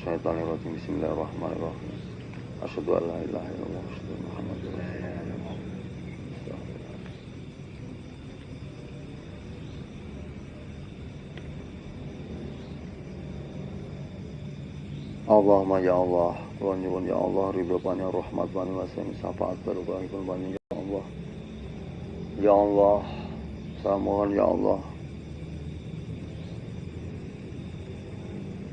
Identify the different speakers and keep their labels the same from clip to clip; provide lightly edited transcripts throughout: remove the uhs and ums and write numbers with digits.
Speaker 1: minasyaitonirrajim. Bismillahirrahmanirrahim. Asyhadu an la ilaha illallah wa asyhadu anna Muhammadar Rasulullah. Allahumma ya Allah, kula nyuwun ya Allah, ridho panjang rahmat panjang wasen syafaat barokahipun panjang ya Allah. Ya Allah, saya mohon ya Allah,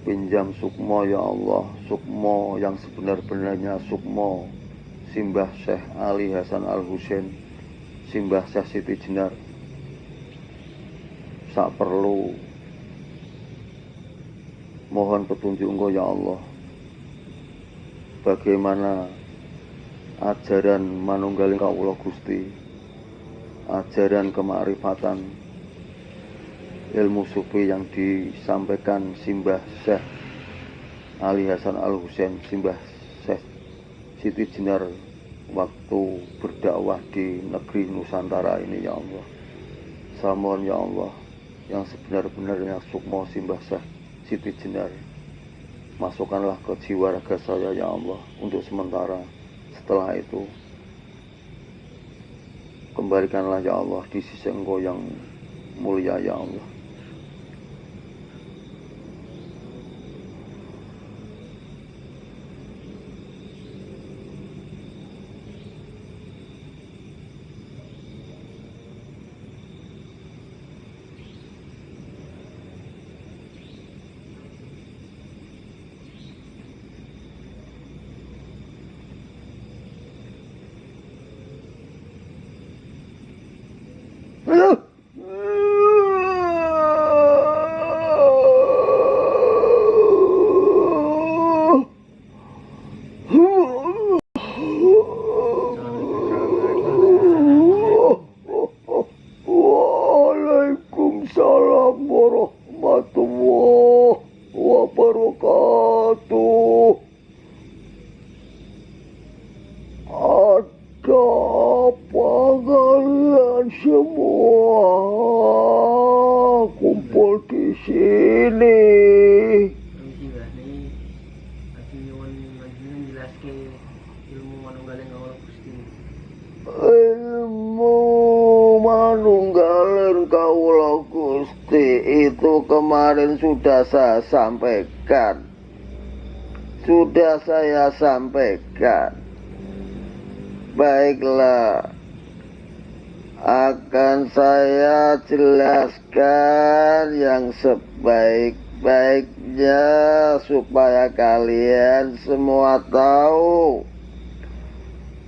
Speaker 1: pinjam sukmo ya Allah, sukmo yang sebenar-benarnya sukmo Simbah Syekh Ali Hasan Al Husain, Simbah Syekh Siti Jenar. Sak perlu mohon petunjuk Engkau ya Allah, bagaimana ajaran manunggaling kawula Gusti, ajaran kemarifatan ilmu sufi yang disampaikan Simbah Syekh Ali Hasan Al Husain, Simbah Syekh Siti Jenar waktu berdakwah di negeri Nusantara ini ya Allah. Saya mohon ya Allah, yang sebenar-benarnya sukmo Simbah Syekh Siti Jenar, masukkanlah ke jiwa raga saya ya Allah untuk sementara. Setelah itu kembalikanlah ya Allah di sisi Engkau yang mulia ya Allah. Waalaikumsalam warahmatullahi wabarakatuh. Ada apa kalian semua kumpul di sini? Ilmu manunggaling kawula Gusti itu kemarin sudah saya sampaikan. Baiklah, akan saya jelaskan yang sebaik-baiknya supaya kalian semua tahu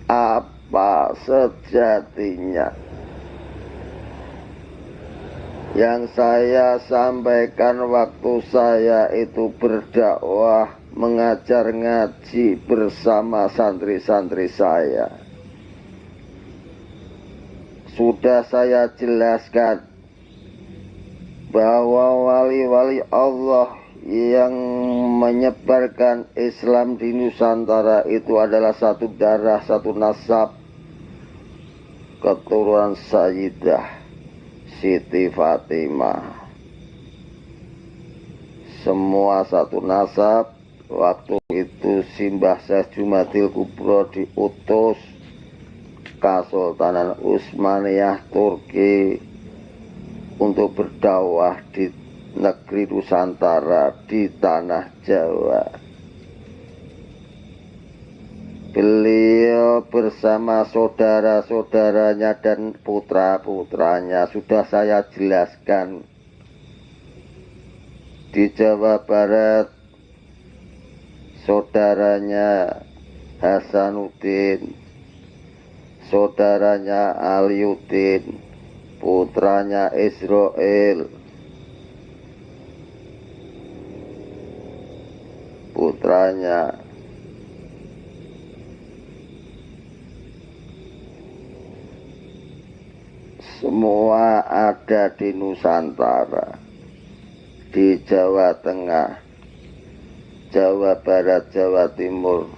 Speaker 1: apa sejatinya. Yang saya sampaikan waktu saya itu berdakwah, mengajar ngaji bersama santri-santri saya. Sudah saya jelaskan bahwa wali-wali Allah yang menyebarkan Islam di Nusantara itu adalah satu darah, satu nasab, keturunan Sayyidah Siti Fatimah. Semua satu nasab. Waktu itu Simbah Syekh Jumadil Kubro diutus Kesultanan Utsmaniyah Turki untuk berdakwah di negeri Nusantara, di tanah Jawa. Beliau bersama saudara-saudaranya dan putra-putranya sudah saya jelaskan. Di Jawa Barat saudaranya Hasanuddin, saudaranya Aliuddin, putranya Israel, putranya semua ada di Nusantara, di Jawa Tengah, Jawa Barat, Jawa Timur,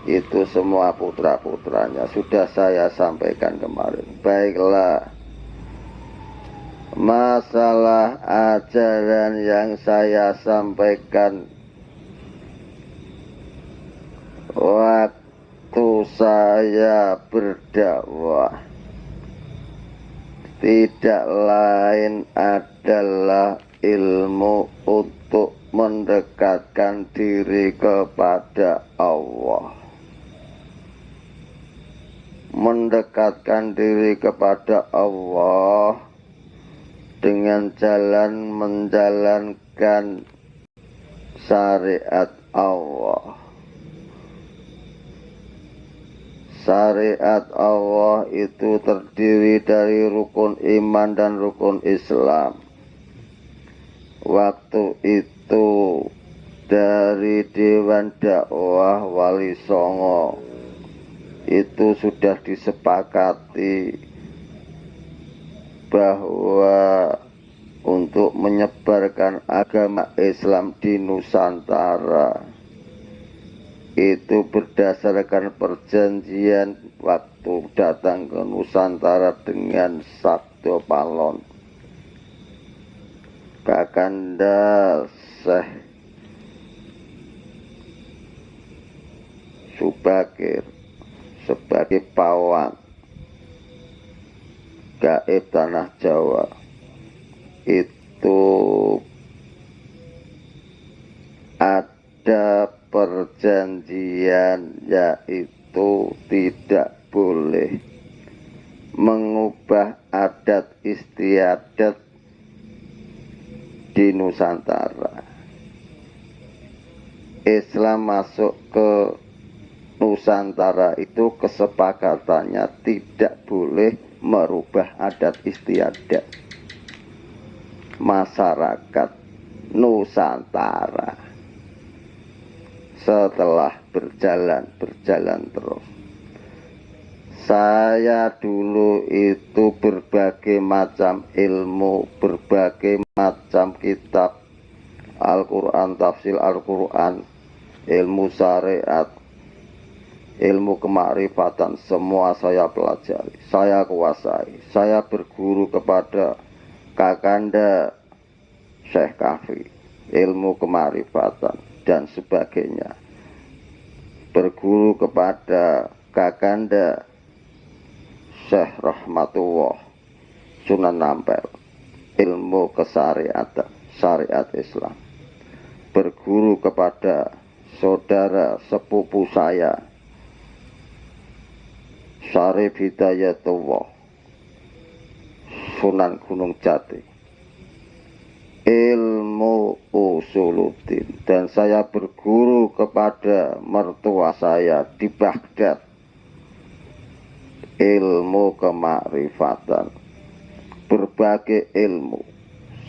Speaker 1: itu semua putra-putranya sudah saya sampaikan kemarin. Baiklah, masalah ajaran yang saya sampaikan Waktu saya berdakwah tidak lain adalah ilmu untuk mendekatkan diri kepada Allah. Mendekatkan diri kepada Allah dengan jalan menjalankan syariat Allah. Syariat Allah itu terdiri dari rukun iman dan rukun Islam. Waktu itu dari Dewan Dakwah Wali Songo itu sudah disepakati bahwa untuk menyebarkan agama Islam di Nusantara itu berdasarkan perjanjian waktu datang ke Nusantara dengan Sabdo Palon. Kakanda Syekh Subakir sebagai pawang gaib tanah Jawa itu ada perjanjian, yaitu tidak boleh mengubah adat istiadat di Nusantara. Islam masuk ke Nusantara itu kesepakatannya tidak boleh merubah adat istiadat masyarakat Nusantara. Setelah berjalan terus, saya dulu itu berbagai macam ilmu, berbagai macam kitab Al-Quran, tafsir Al-Quran, ilmu syariat, ilmu kemakrifatan, semua saya pelajari, saya kuasai. Saya berguru kepada Kakanda Syekh Kafi, ilmu kemakrifatan dan sebagainya. Berguru kepada Kakanda Syekh Rahmatullah Sunan Ampel, ilmu kesyariatan, syariat Islam. Berguru kepada saudara sepupu saya Syarif Hidayatullah Sunan Gunung Jati, ilmu usuluddin. Dan saya berguru kepada mertua saya di Baghdad, ilmu kemakrifatan. Berbagai ilmu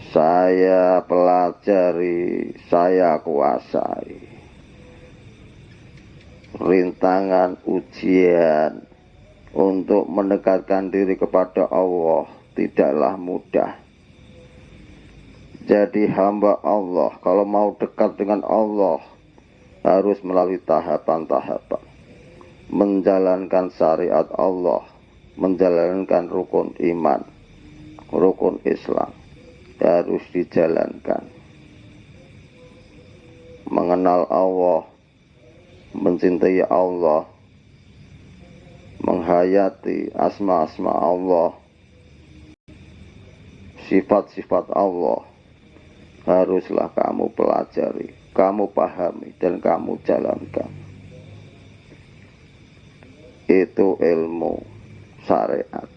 Speaker 1: saya pelajari, saya kuasai. Rintangan ujian untuk mendekatkan diri kepada Allah tidaklah mudah. Jadi hamba Allah kalau mau dekat dengan Allah harus melalui tahapan-tahapan. Menjalankan syariat Allah, menjalankan rukun iman, rukun Islam harus dijalankan. Mengenal Allah, mencintai Allah, menghayati asma-asma Allah, sifat-sifat Allah, haruslah kamu pelajari, kamu pahami, dan kamu jalankan. Itu ilmu syariat.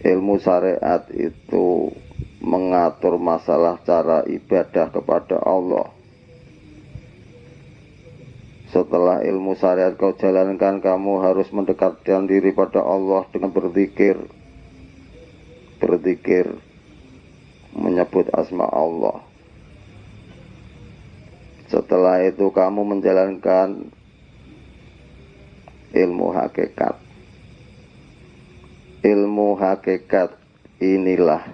Speaker 1: Ilmu syariat itu mengatur masalah cara ibadah kepada Allah. Setelah ilmu syariat kau jalankan, kamu harus mendekatkan diri pada Allah dengan berzikir, menyebut asma Allah. Setelah itu kamu menjalankan ilmu hakikat. Ilmu hakikat inilah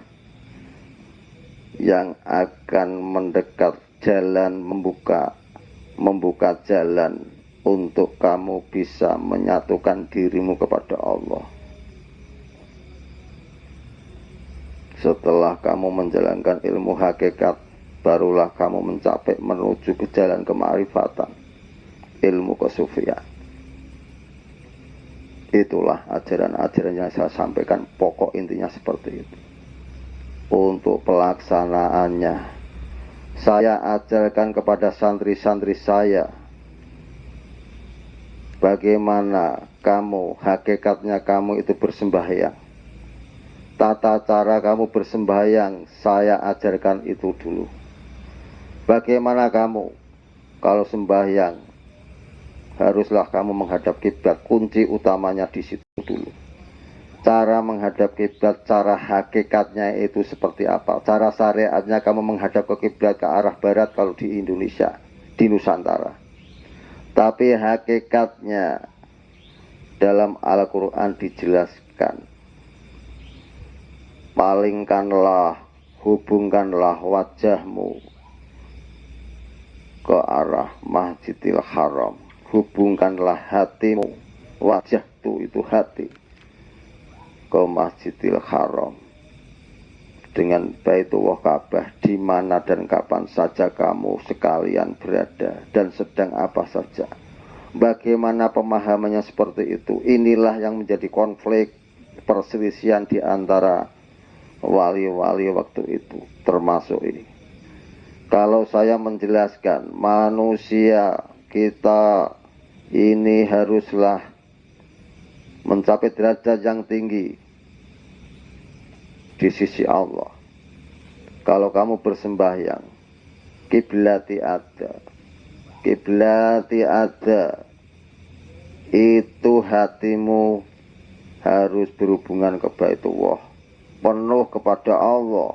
Speaker 1: yang akan mendekat jalan, membuka jalan untuk kamu bisa menyatukan dirimu kepada Allah. Setelah kamu menjalankan ilmu hakikat, barulah kamu mencapai menuju ke jalan kemarifatan. ilmu kesufian. Itulah ajaran-ajaran yang saya sampaikan, pokok intinya seperti itu. Untuk pelaksanaannya, saya ajarkan kepada santri-santri saya bagaimana kamu, hakikatnya kamu itu bersembahyang. Tata cara kamu bersembahyang, saya ajarkan itu dulu. Bagaimana kamu kalau sembahyang, haruslah kamu menghadap kiblat. Kunci utamanya di situ dulu. Cara menghadap kiblat, cara hakikatnya itu seperti apa? Cara syariatnya kamu menghadap ke kiblat ke arah barat kalau di Indonesia, di Nusantara. Tapi hakikatnya dalam Al-Quran dijelaskan. Palingkanlah, hubungkanlah wajahmu ke arah Masjidil Haram. Hubungkanlah hatimu, wajah itu hati, ke Masjidil Haram dengan Baitullah Ka'bah, di mana dan kapan saja kamu sekalian berada dan sedang apa saja. Bagaimana pemahamannya seperti itu? Inilah yang menjadi konflik perselisihan di antara wali-wali waktu itu, termasuk ini. Kalau saya menjelaskan manusia kita ini haruslah mencapai derajat yang tinggi di sisi Allah. Kalau kamu bersembahyang, kiblati ada, itu hatimu harus berhubungan ke Baitullah, penuh kepada Allah.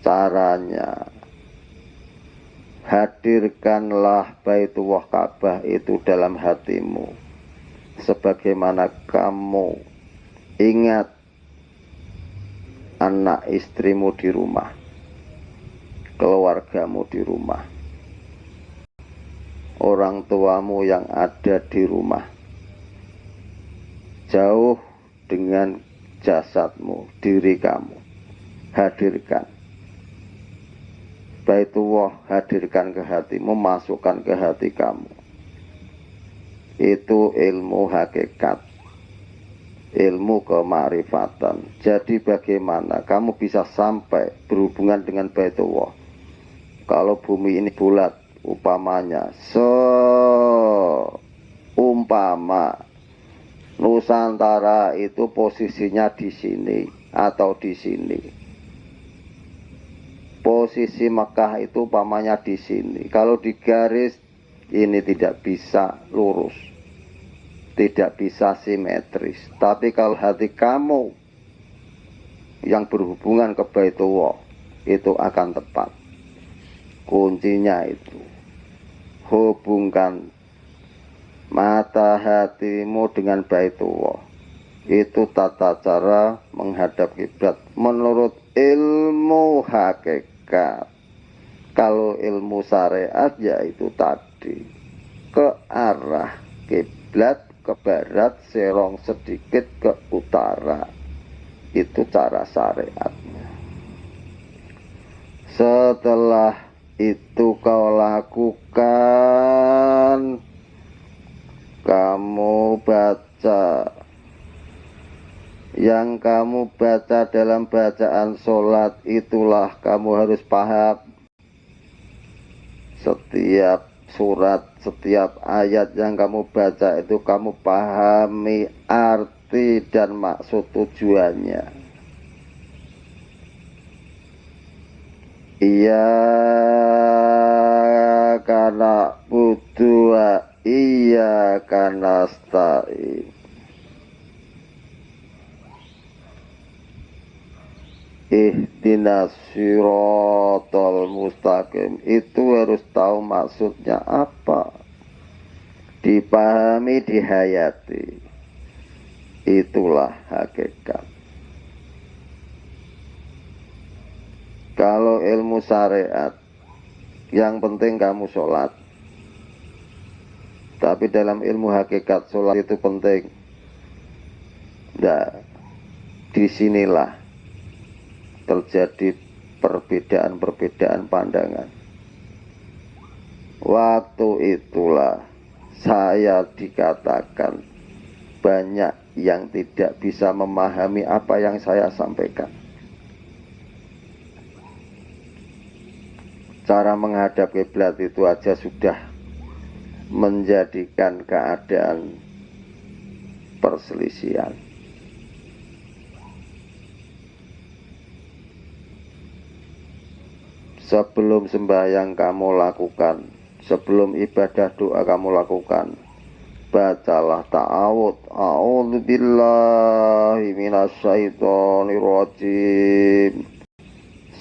Speaker 1: Caranya, hadirkanlah Baitullah Ka'bah itu dalam hatimu, sebagaimana kamu ingat anak istrimu di rumah, keluargamu di rumah, orang tuamu yang ada di rumah, jauh dengan jasadmu, diri kamu. Hadirkan Baitullah, hadirkan ke hatimu, masukkan ke hati kamu. Itu ilmu hakikat, ilmu kemarifatan. Jadi bagaimana kamu bisa sampai berhubungan dengan Baitullah? Kalau bumi ini bulat, umpamanya seumpama Nusantara itu posisinya di sini atau di sini. Posisi Mekah itu umpamanya di sini. Kalau digaris ini tidak bisa lurus, tidak bisa simetris. Tapi kalau hati kamu yang berhubungan ke Baitullah, itu akan tepat. Kuncinya itu, hubungkan mata hatimu dengan Baitullah. Itu tata cara menghadap kiblat menurut ilmu hakikat. Kalau ilmu syariat yaitu tadi, ke arah kiblat, ke barat, serong sedikit ke utara. Itu cara syariatnya. Setelah itu kau lakukan, kamu baca. Yang kamu baca dalam bacaan sholat, itulah kamu harus paham. Setiap surat, setiap ayat yang kamu baca itu kamu pahami arti dan maksud tujuannya. Iya karena butuh, iya karena stain. Ihdinas siratal mustaqim, itu harus tahu maksudnya apa, dipahami, dihayati. Itulah hakikat. Kalau ilmu syariat, yang penting kamu sholat. Tapi dalam ilmu hakikat, sholat itu penting. Nah, disinilah terjadi perbedaan-perbedaan pandangan. Waktu itulah saya dikatakan banyak yang tidak bisa memahami apa yang saya sampaikan. Cara menghadap kiblat itu aja sudah menjadikan keadaan perselisihan. Sebelum sembahyang kamu lakukan, sebelum ibadah doa kamu lakukan, bacalah ta'awud. A'udzu billahi minasyaitonir rajim.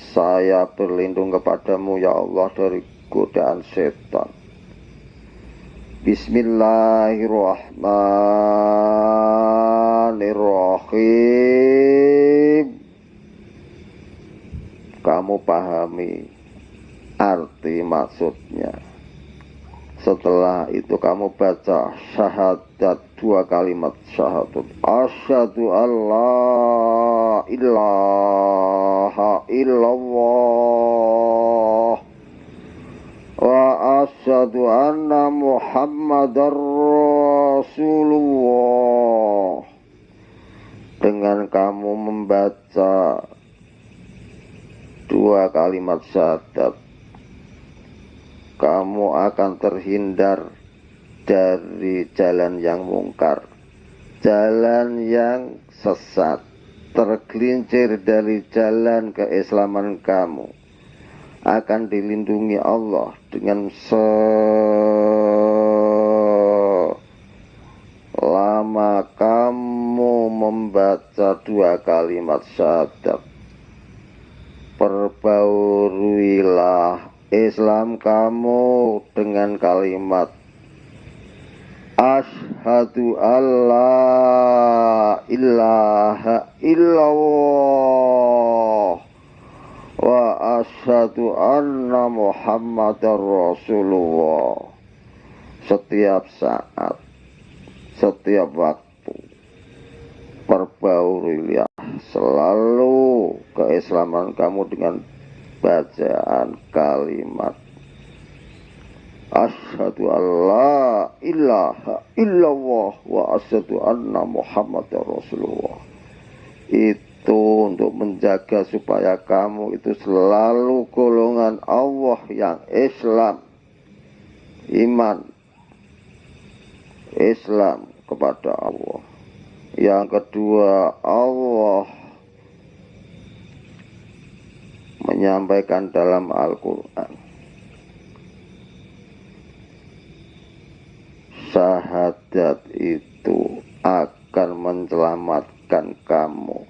Speaker 1: Saya berlindung kepadamu ya Allah dari godaan setan. Bismillahirrahmanirrahim. Kamu pahami arti maksudnya. Setelah itu kamu baca syahadat, 2 kalimat syahadat. Asyhadu alla ilaha illallah wa asyhadu anna muhammadar rasulullah. Dengan kamu membaca 2 kalimat syahadat, kamu akan terhindar dari jalan yang mungkar, jalan yang sesat, tergelincir dari jalan keislaman. Kamu akan dilindungi Allah dengan selama kamu membaca 2 kalimat syahadat. Perbauruilah Islam kamu dengan kalimat asyhadu alla ilaha illallah wa asyhadu anna muhammadar rasulullah. Setiap saat, setiap waktu, perbauruilah selalu keislaman kamu dengan bacaan kalimat asyhadu alla ilaha illallah wa asyhadu anna muhammadar rasulullah. Itu untuk menjaga supaya kamu itu selalu golongan Allah yang Islam, iman Islam kepada Allah. Yang kedua, Allah menyampaikan dalam Al-Quran, syahadat itu akan menyelamatkan kamu,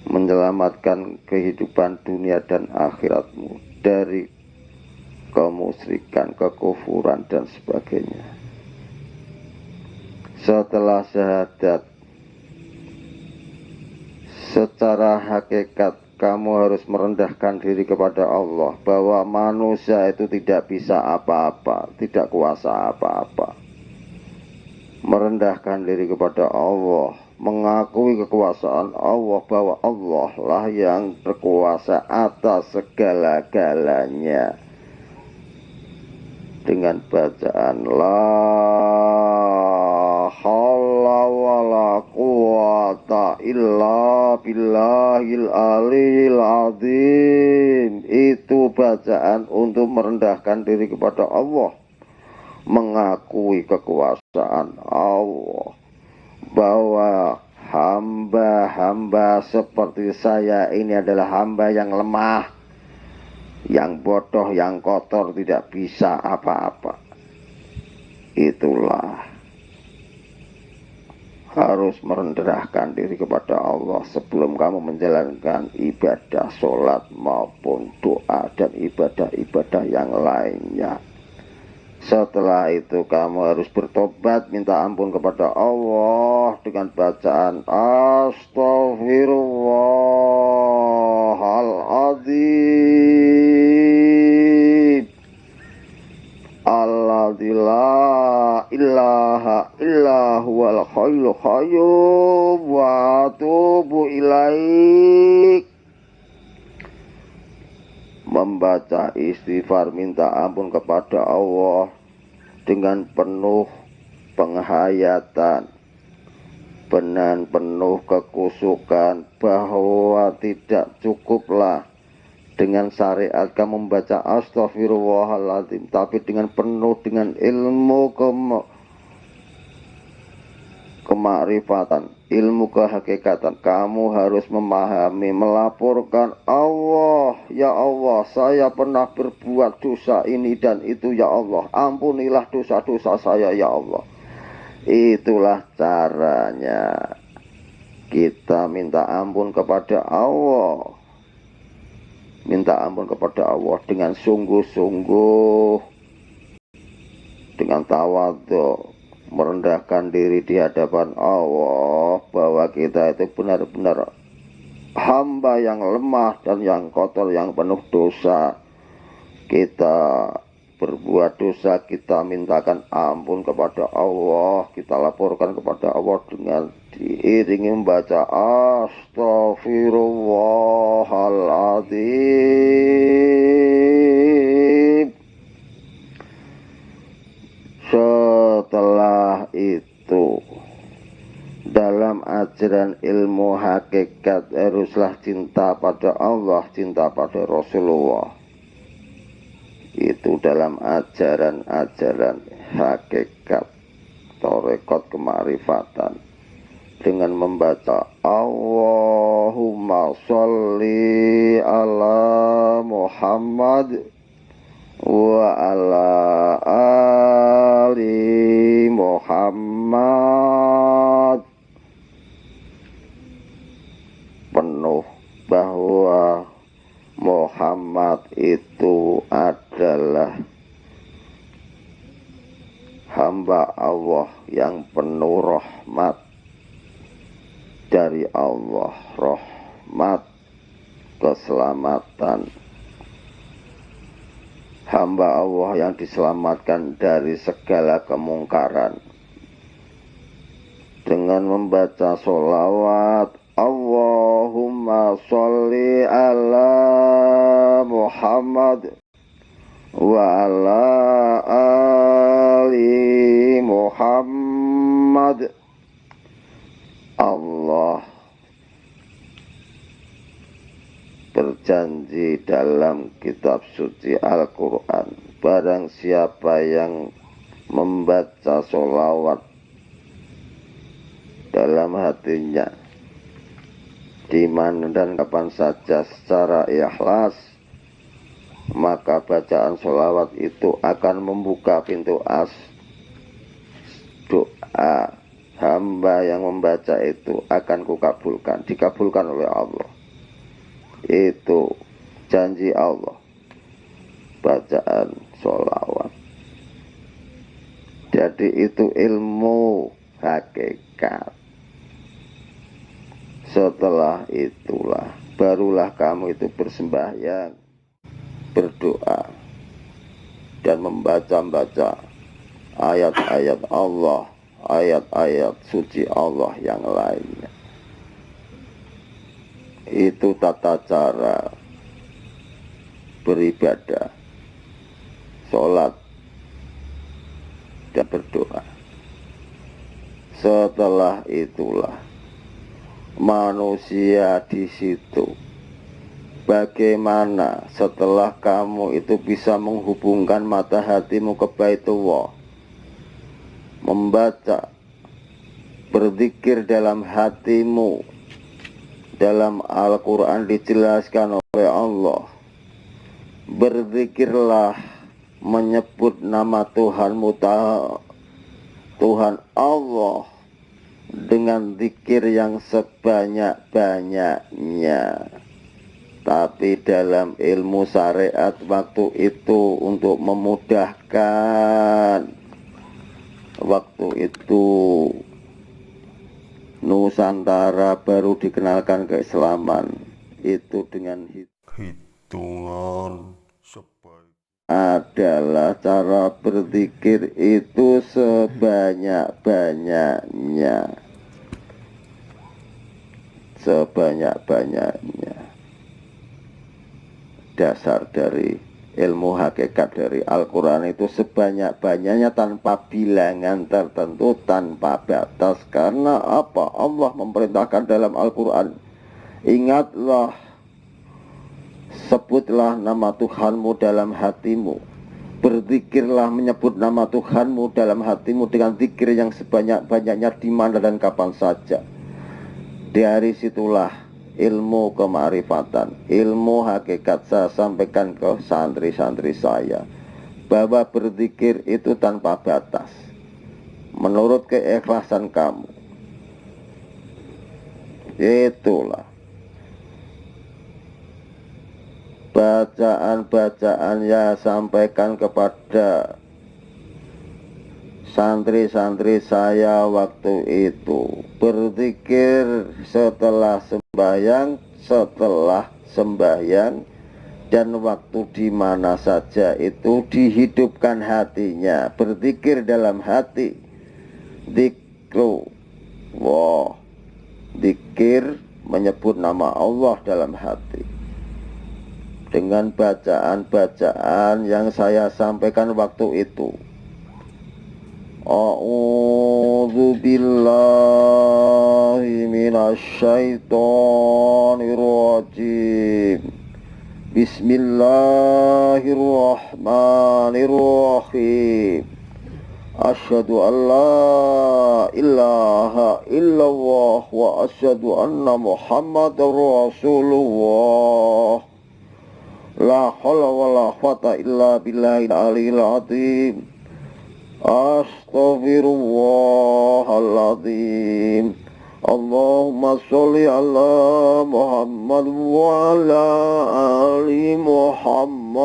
Speaker 1: menyelamatkan kehidupan dunia dan akhiratmu dari kemusyrikan, kekufuran dan sebagainya. Setelah syahadat, secara hakikat kamu harus merendahkan diri kepada Allah, bahwa manusia itu tidak bisa apa-apa, tidak kuasa apa-apa. Merendahkan diri kepada Allah, mengakui kekuasaan Allah, bahwa Allah lah yang berkuasa atas segala-galanya. Dengan bacaan la haula wala quwata illa billahil aliyil azim. Itu bacaan untuk merendahkan diri kepada Allah, mengakui kekuasaan Allah, bahwa hamba-hamba seperti saya ini adalah hamba yang lemah, yang bodoh, yang kotor, tidak bisa apa-apa. Itulah harus merendahkan diri kepada Allah sebelum kamu menjalankan ibadah sholat maupun doa dan ibadah-ibadah yang lainnya. Setelah itu kamu harus bertobat, minta ampun kepada Allah dengan bacaan Astaghfirullahaladzim alladzi la ilaha illa huwal hayyul qayyum wa atubu ilaik. membaca istighfar minta ampun kepada Allah dengan penuh penghayatan, dengan penuh kekusukan, bahwa tidak cukuplah dengan syariat kamu membaca astagfirullahaladzim, tapi dengan penuh dengan ilmu kemakrifatan, ilmu kehakikatan. Kamu harus memahami, melaporkan Allah, ya Allah, saya pernah berbuat dosa ini dan itu, ya Allah, ampunilah dosa-dosa saya, ya Allah. Itulah caranya kita minta ampun kepada Allah. Minta ampun kepada Allah dengan sungguh-sungguh, dengan tawadhu, merendahkan diri di hadapan Allah, bahwa kita itu benar-benar hamba yang lemah dan yang kotor, yang penuh dosa. Kita berbuat dosa, kita mintakan ampun kepada Allah, kita laporkan kepada Allah dengan diiringi membaca astagfirullahaladzim. Setelah itu, dalam ajaran ilmu hakikat haruslah cinta pada Allah, cinta pada Rasulullah. Itu dalam ajaran-ajaran hakikat tarekat kemakrifatan, dengan membaca Allahumma sholli ala Muhammad wa ala ali Muhammad, penuh bahwa Muhammad itu adalah hamba Allah yang penuh rahmat dari Allah, rahmat keselamatan, hamba Allah yang diselamatkan dari segala kemungkaran. Dengan membaca sholawat Allahumma sholli ala Muhammad wa ala ali Muhammad, Allah berjanji dalam kitab suci Al-Quran, barang siapa yang membaca sholawat dalam hatinya, di mana dan kapan saja secara ikhlas, maka bacaan sholawat itu akan membuka pintu doa hamba yang membaca itu akan kukabulkan, dikabulkan oleh Allah. Itu janji Allah, bacaan sholawat. Jadi itu ilmu hakikat. Setelah itulah barulah kamu itu bersembahyang, berdoa, dan membaca-baca ayat-ayat Allah, ayat-ayat suci Allah yang lainnya. Itu tata cara beribadah, sholat, dan berdoa. Setelah itulah manusia di situ, bagaimana setelah kamu itu bisa menghubungkan mata hatimu ke Baitullah, membaca, berzikir dalam hatimu. Dalam Al-Quran dijelaskan oleh Allah, berzikirlah menyebut nama Tuhanmu, Tuhan Allah, dengan zikir yang sebanyak-banyaknya. Tapi dalam ilmu syariat waktu itu untuk memudahkan, waktu itu Nusantara baru dikenalkan keislaman, itu dengan hitungan adalah cara berzikir itu sebanyak-banyaknya, sebanyak-banyaknya. dasar dari ilmu hakikat dari Al-Quran itu sebanyak-banyaknya tanpa bilangan tertentu, tanpa batas. Karena apa? Allah memerintahkan dalam Al-Quran, ingatlah, sebutlah nama Tuhanmu dalam hatimu, berzikirlah menyebut nama Tuhanmu dalam hatimu dengan zikir yang sebanyak-banyaknya di mana dan kapan saja. Dari situlah ilmu kemarifatan, ilmu hakikat saya sampaikan ke santri-santri saya, bahwa berzikir itu tanpa batas menurut keikhlasan kamu. Itulah bacaan-bacaan ya sampaikan kepada santri-santri saya waktu itu. Berzikir setelah sembahyang, dan waktu di mana saja itu dihidupkan hatinya. Berzikir dalam hati, zikru, zikir menyebut nama Allah dalam hati dengan bacaan-bacaan yang saya sampaikan waktu itu. A'udzu billahi minasyaitonir rajim. Bismillahirrahmanirrahim. Asyhadu an la ilaha illallah wa asyhadu anna Muhammadar Rasulullah. La haula wala quwwata illa billahil aliyil azim. Astaghfirullahaladzim. Allahumma sholli ala Muhammad wa ala ali Muhammad.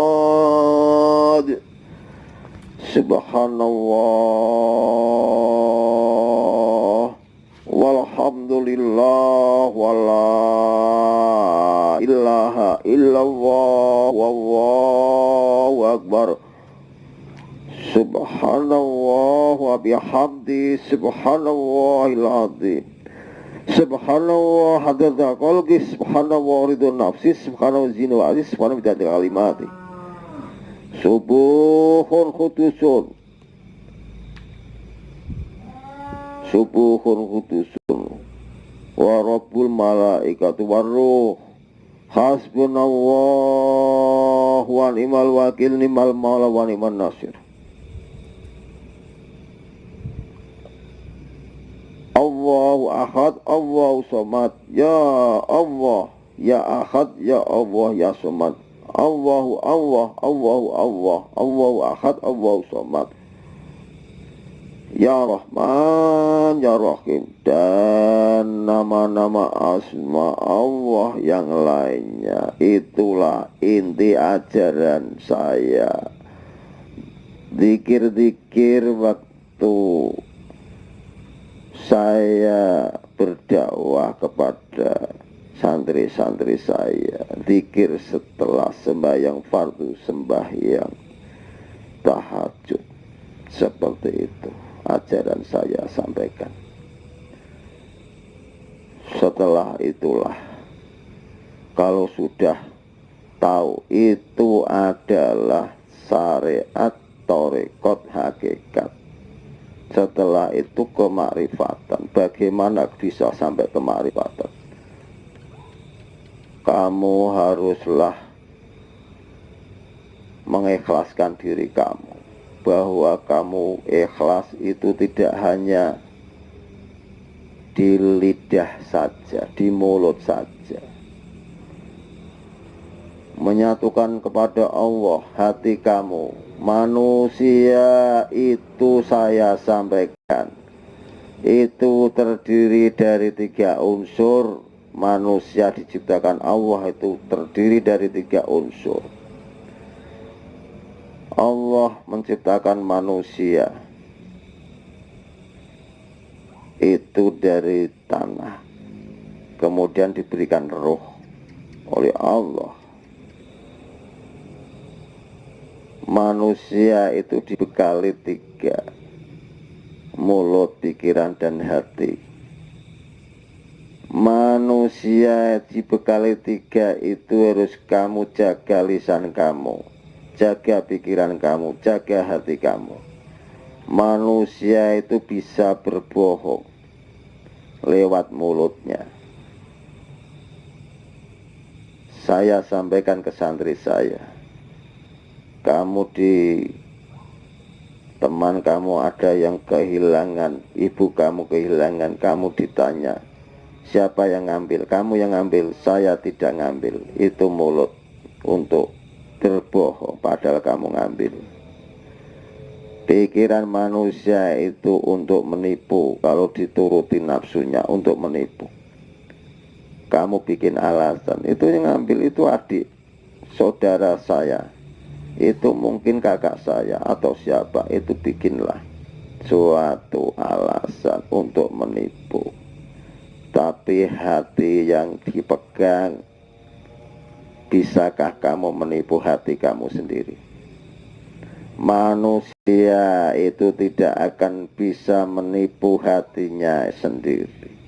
Speaker 1: Subhanallah walhamdulillah wala ilaha illallah wallahu akbar. Subhanallah wa bihamdi, subhanallahil azim. Subhanallah hadza qalbi, subhanallah ridwan nafsi, subhanallah zinu aziz, subhanallah bidadil kalimati. Subuhun khudusun, subuhun khudusun, wa rabbul malaikatu warruh. Hasbunallah wa ni'mal wakil, ni'mal maula wa ni'man nasir. Allahu ahad, Allahu somad. Ya Allah, ya ahad, ya Allah, ya somad. Allahu Allah, Allahu Allah, Allahu ahad, Allahu somad. Ya Rahman, Ya Rahim, dan nama-nama asma Allah yang lainnya. Itulah inti ajaran saya. Zikir-zikir waktu saya berdakwah kepada santri-santri saya, zikir setelah sembahyang fardu, sembahyang tahajud, seperti itu ajaran saya sampaikan. Setelah itulah, kalau sudah tahu itu adalah syariat thariqat hakikat, setelah itu kemarifatan. Bagaimana bisa sampai kemarifatan? Kamu haruslah mengikhlaskan diri kamu, bahwa kamu ikhlas itu tidak hanya di lidah saja, di mulut saja. Menyatukan kepada Allah hati kamu. Manusia itu saya sampaikan, itu terdiri dari 3 unsur. Manusia diciptakan Allah itu terdiri dari 3 unsur. Allah menciptakan manusia itu dari tanah, kemudian diberikan roh oleh Allah. Manusia itu dibekali 3, mulut, pikiran, dan hati. Manusia dibekali 3 itu harus kamu jaga lisan kamu, jaga pikiran kamu, jaga hati kamu. Manusia itu bisa berbohong lewat mulutnya. Saya sampaikan ke santri saya, kamu di teman kamu ada yang kehilangan, ibu kamu kehilangan, kamu ditanya, siapa yang ngambil? Kamu yang ngambil, saya tidak ngambil. Itu mulut untuk berbohong padahal kamu ngambil. Pikiran manusia itu untuk menipu, kalau dituruti nafsunya untuk menipu. Kamu bikin alasan, itu yang ngambil itu adik, saudara saya, itu mungkin kakak saya atau siapa, itu bikinlah suatu alasan untuk menipu. Tapi hati yang dipegang, bisakah kamu menipu hati kamu sendiri? Manusia itu tidak akan bisa menipu hatinya sendiri.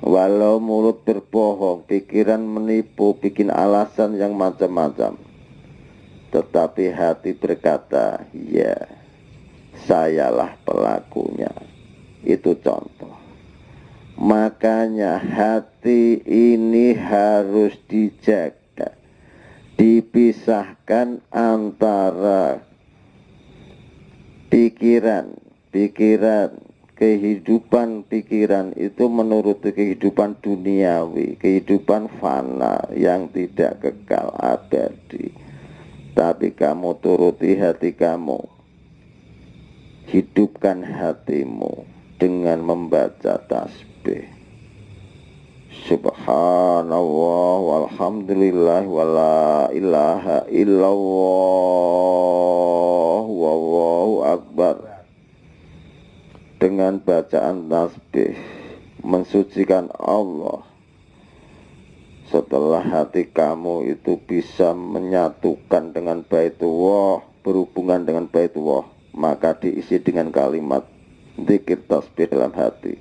Speaker 1: Walau mulut berbohong, pikiran menipu, bikin alasan yang macam-macam, tetapi hati berkata, ya, sayalah pelakunya. Itu contoh. Makanya hati ini harus dijaga, dipisahkan antara pikiran, kehidupan pikiran itu menurut kehidupan duniawi, kehidupan fana yang tidak kekal abadi. Tapi kamu turuti hati kamu, hidupkan hatimu dengan membaca tasbih. Subhanallah walhamdulillah wala ilaha illallah wallahu akbar. Dengan bacaan tasbih mensucikan Allah. Setelah hati kamu itu bisa menyatukan dengan Baitullah, berhubungan dengan Baitullah, maka diisi dengan kalimat zikir tasbih dalam hati.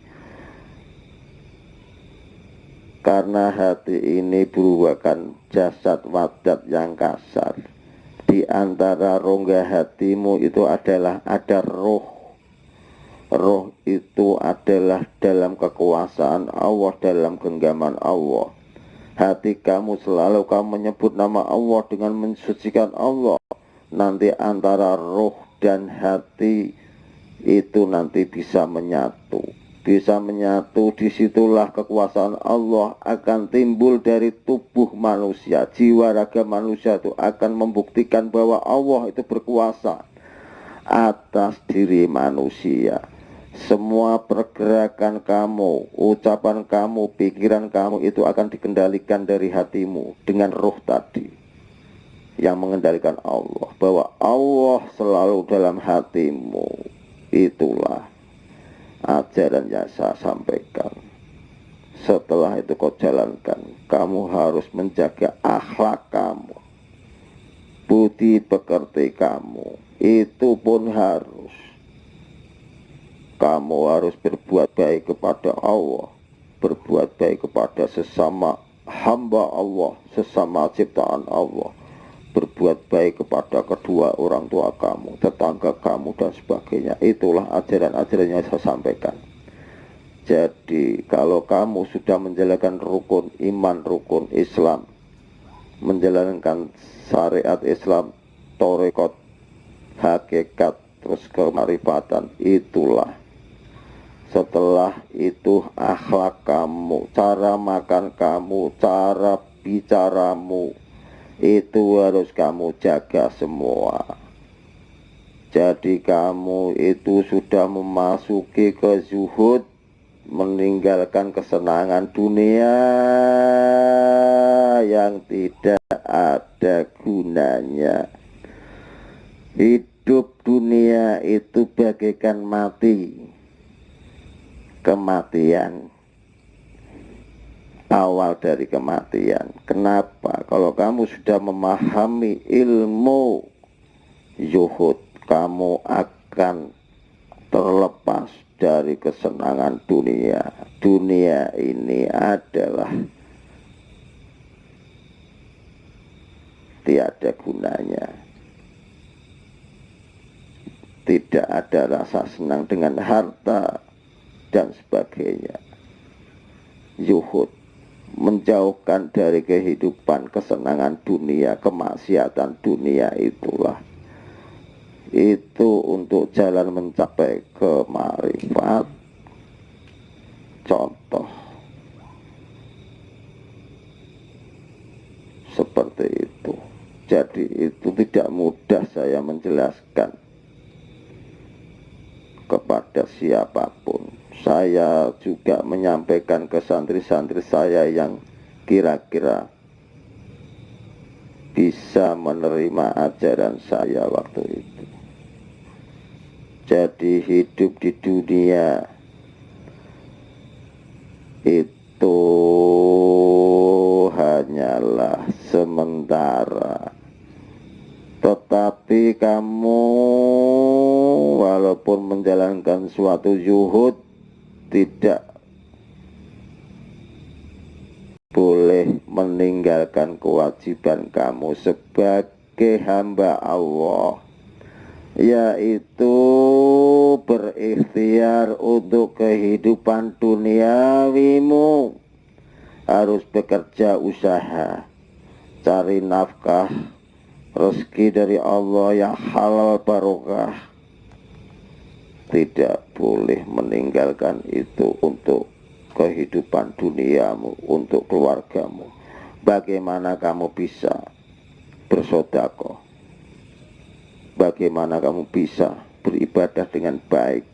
Speaker 1: Karena hati ini merupakan jasad wadat yang kasar. Di antara rongga hatimu itu adalah ada roh. Roh itu adalah dalam kekuasaan Allah, dalam genggaman Allah. Hati kamu selalu kamu menyebut nama Allah dengan mensucikan Allah. Nanti antara roh dan hati itu nanti bisa menyatu. Bisa menyatu, disitulah kekuasaan Allah akan timbul dari tubuh manusia. Jiwa raga manusia itu akan membuktikan bahwa Allah itu berkuasa atas diri manusia. Semua pergerakan kamu, ucapan kamu, pikiran kamu itu akan dikendalikan dari hatimu dengan roh tadi yang mengendalikan Allah, bahwa Allah selalu dalam hatimu. Itulah ajaran yang saya sampaikan. Setelah itu kau jalankan, kamu harus menjaga akhlak kamu, budi pekerti kamu, itu pun harus. Kamu harus berbuat baik kepada Allah, berbuat baik kepada sesama hamba Allah, sesama ciptaan Allah, berbuat baik kepada kedua orang tua kamu, tetangga kamu, dan sebagainya. Itulah ajaran-ajaran yang saya sampaikan. Jadi kalau kamu sudah menjalankan rukun iman, rukun Islam, menjalankan syariat Islam, tarekat, hakikat, terus kemarifatan, itulah. Setelah itu akhlak kamu, cara makan kamu, cara bicaramu, itu harus kamu jaga semua. Jadi kamu itu sudah memasuki ke zuhud, meninggalkan kesenangan dunia yang tidak ada gunanya. Hidup dunia itu bagaikan mati. Kematian, awal dari kematian. Kenapa? Kalau kamu sudah memahami ilmu zuhud, kamu akan terlepas dari kesenangan dunia. Dunia ini adalah tiada gunanya. Tidak ada rasa senang dengan harta dan sebagainya. Zuhud, menjauhkan dari kehidupan kesenangan dunia, kemaksiatan dunia itulah. Itu untuk jalan mencapai kemarifat. Contoh seperti itu. Jadi itu tidak mudah saya menjelaskan kepada siapapun. Saya juga menyampaikan ke santri-santri saya yang kira-kira bisa menerima ajaran saya waktu itu. Jadi hidup di dunia itu hanyalah sementara. Tetapi kamu walaupun menjalankan suatu zuhud, tidak boleh meninggalkan kewajiban kamu sebagai hamba Allah, yaitu berikhtiar untuk kehidupan duniawimu. Harus bekerja usaha, cari nafkah, rezeki dari Allah yang halal barokah. Tidak boleh meninggalkan itu untuk kehidupan duniamu, untuk keluargamu. Bagaimana kamu bisa bersedekah? Bagaimana kamu bisa beribadah dengan baik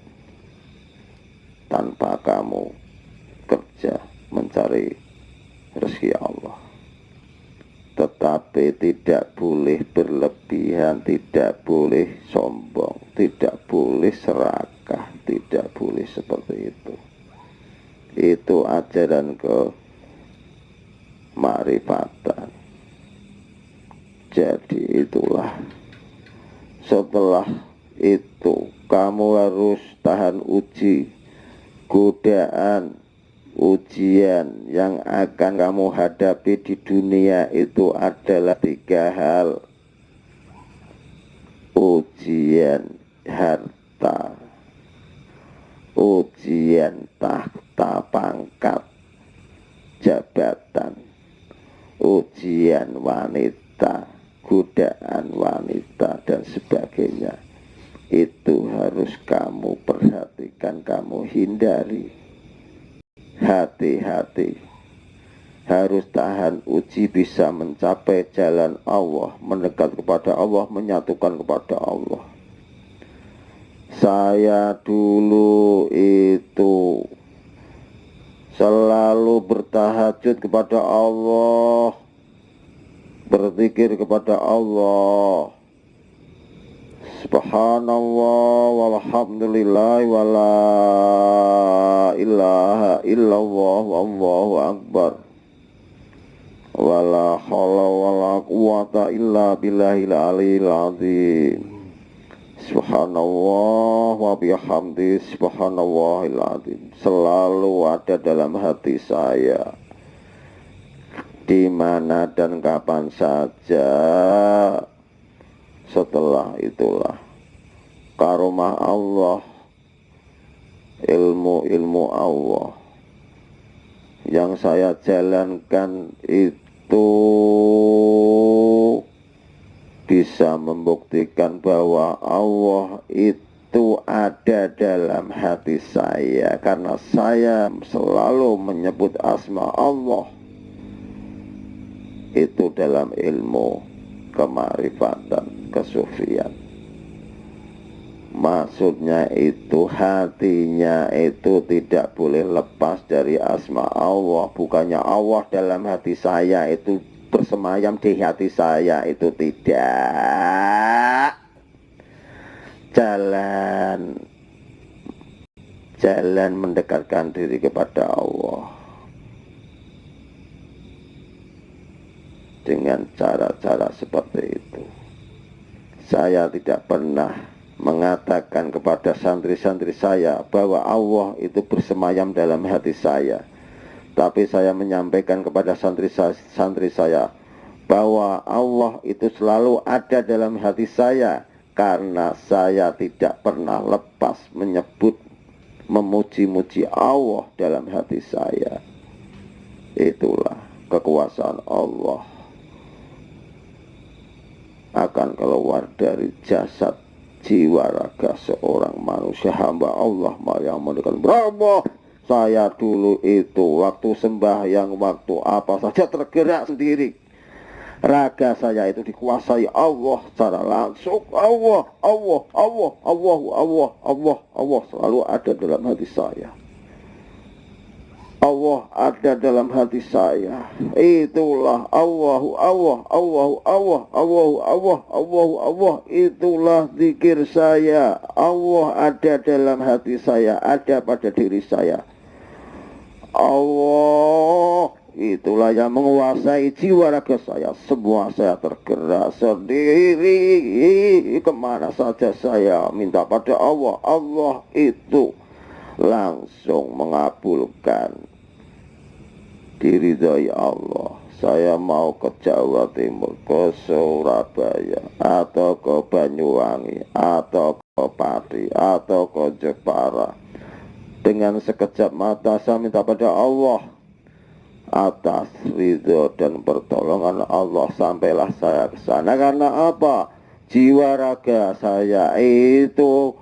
Speaker 1: tanpa kamu kerja mencari rezeki Allah? Tetapi tidak boleh berlebihan, tidak boleh sombong, tidak boleh serakah, tidak boleh seperti itu. Itu ajaran kemarifatan. Jadi itulah. Setelah itu kamu harus tahan uji, godaan, ujian yang akan kamu hadapi di dunia itu adalah 3 hal. Ujian harta, ujian tahta pangkat, jabatan, ujian wanita, godaan wanita dan sebagainya. Itu harus kamu perhatikan, kamu hindari. Hati-hati, harus tahan uji, bisa mencapai jalan Allah, mendekat kepada Allah, menyatukan kepada Allah. Saya dulu itu selalu bertahajud kepada Allah, berzikir kepada Allah. Subhanallah walhamdulillah wala ilaha illallah wallahu akbar wala haula wala quwata illa billahil aliyil azim. Subhanallah wa bihamdi subhanallahil azim. Selalu ada dalam hati saya, di mana dan kapan saja. Setelah itulah karomah Allah, ilmu-ilmu Allah yang saya jalankan itu bisa membuktikan bahwa Allah itu ada dalam hati saya, karena saya selalu menyebut asma Allah itu dalam ilmu kemarifatan, kesufian. Maksudnya itu hatinya itu tidak boleh lepas dari asma Allah. Bukannya Allah dalam hati saya itu bersemayam di hati saya, itu tidak. Jalan mendekatkan diri kepada Allah dengan cara-cara seperti itu. Saya tidak pernah mengatakan kepada santri-santri saya bahwa Allah itu bersemayam dalam hati saya. Tapi saya menyampaikan kepada santri saya bahwa Allah itu selalu ada dalam hati saya, karena saya tidak pernah lepas menyebut, memuji-muji Allah dalam hati saya. Itulah kekuasaan Allah akan keluar dari jasad jiwa raga seorang manusia hamba Allah yang mendekat. Berapa saya dulu itu waktu sembahyang, waktu apa saja tergerak sendiri. Raga saya itu dikuasai Allah secara langsung. Allah selalu ada dalam hati saya. Allah ada dalam hati saya. Itulah Allah. Itulah zikir saya. Allah ada dalam hati saya, ada pada diri saya. Allah itulah yang menguasai jiwa raga saya. Semua saya tergerak sendiri. Kemana saja saya minta pada Allah, Allah itu langsung mengabulkan. Diridhoi Allah. Saya mau ke Jawa Timur, ke Surabaya, atau ke Banyuwangi, atau ke Pati, atau ke Jepara. Dengan sekejap mata saya minta pada Allah atas ridho dan pertolongan Allah, sampailah saya ke sana. Karena apa? Jiwa raga saya itu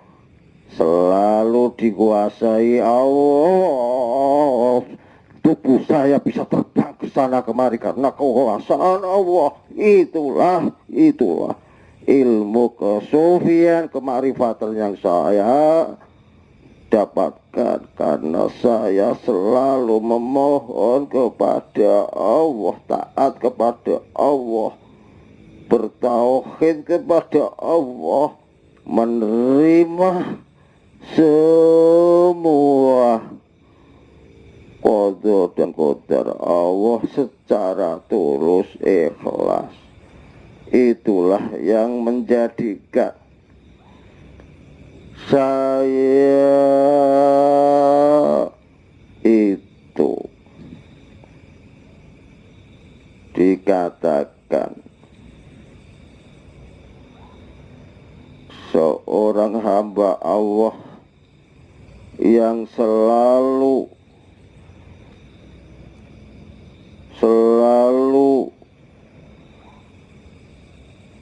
Speaker 1: selalu dikuasai Allah. Tubuh saya bisa terbang ke sana kemari karena kekuasaan Allah. Itulah ilmu kesufian, kemarifatan yang saya dapatkan karena saya selalu memohon kepada Allah, taat kepada Allah, bertauhid kepada Allah, menerima semua qada dan qadar Allah secara tulus ikhlas. Itulah yang menjadikan saya itu dikatakan seorang hamba Allah yang selalu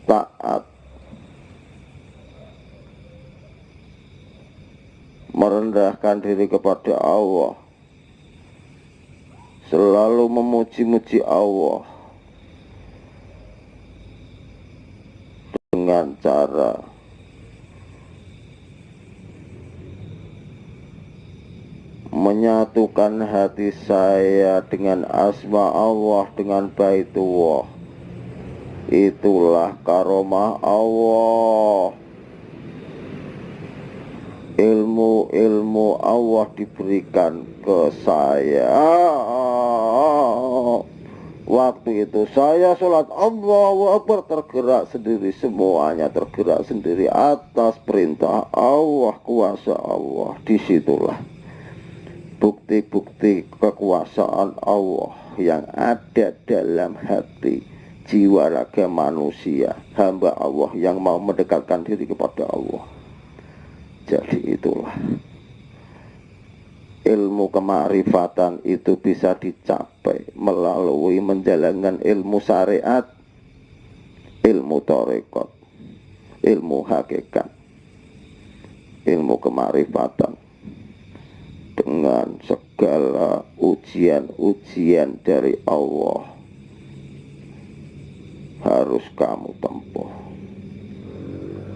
Speaker 1: taat, merendahkan diri kepada Allah, selalu memuji-muji Allah dengan cara menyatukan hati saya dengan asma Allah, dengan baitullah. Itulah karomah Allah. Ilmu Allah diberikan ke saya. Waktu itu saya sholat Allahu Akbar, tergerak sendiri, semuanya tergerak sendiri atas perintah Allah, kuasa Allah. Disitulah bukti-bukti kekuasaan Allah yang ada dalam hati jiwa raga manusia, hamba Allah yang mau mendekatkan diri kepada Allah. Jadi itulah ilmu kemarifatan itu bisa dicapai melalui menjalankan ilmu syariat, ilmu tarekat, ilmu hakikat, ilmu kemarifatan, dengan segala ujian-ujian dari Allah harus kamu tempuh.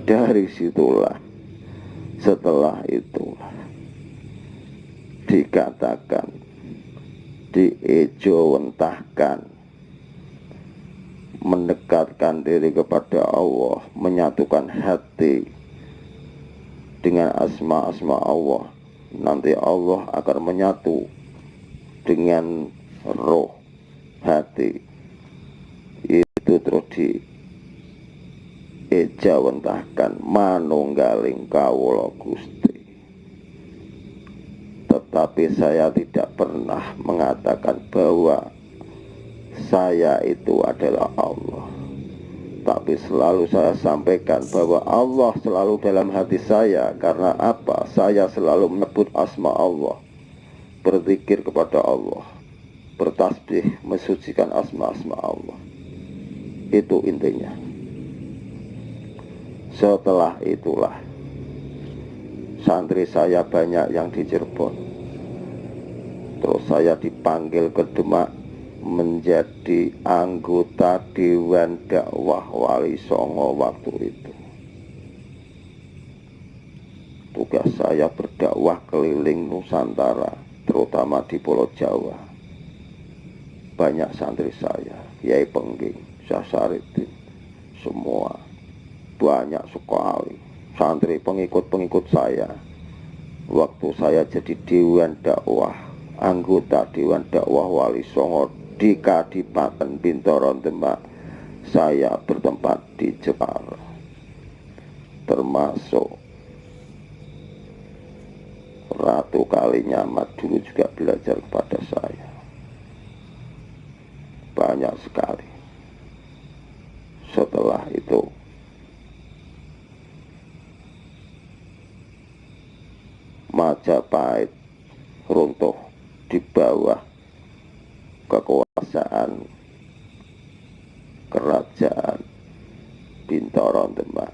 Speaker 1: Dari situlah, setelah itu dikatakan, diejawentahkan, mendekatkan diri kepada Allah, menyatukan hati dengan asma-asma Allah. Nanti Allah akan menyatu dengan roh hati itu, terus eja wentahkan manunggaling kawula Gusti. Tetapi saya tidak pernah mengatakan bahwa saya itu adalah Allah. Tapi selalu saya sampaikan bahwa Allah selalu dalam hati saya. Karena apa? Saya selalu menyebut asma Allah, berzikir kepada Allah, bertasbih, mensucikan asma-asma Allah. Itu intinya. Setelah itulah santri saya banyak yang di Cirebon. Terus saya dipanggil ke Demak menjadi anggota Dewan Dakwah Wali Songo waktu itu. Tugas saya berdakwah keliling Nusantara, terutama di Pulau Jawa. Banyak santri saya, Yai Pengging, Syah Saridin, semua banyak sekali santri pengikut-pengikut saya. Waktu saya jadi Dewan Dakwah, anggota Dewan Dakwah Wali Songo di Kadipaten Bintoron Demak, saya bertempat di Jepara, termasuk Ratu Kalinyamat dulu juga belajar kepada saya. Banyak sekali. Setelah itu Majapahit runtuh di bawah kekuasaan kerajaan Bintoron Demak.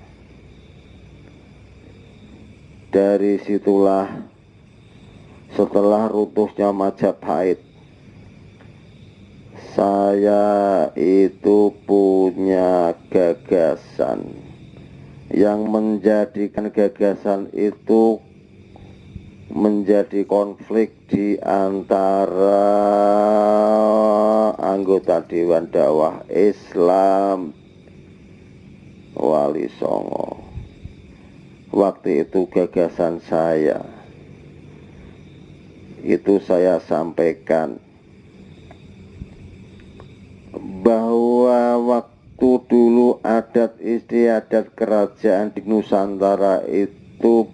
Speaker 1: Dari situlah, setelah runtuhnya Majapahit, saya itu punya gagasan yang menjadikan gagasan itu menjadi konflik di antara anggota Dewan Dakwah Islam Wali Songo. Waktu itu gagasan saya itu saya sampaikan bahwa waktu dulu adat istiadat kerajaan di Nusantara itu,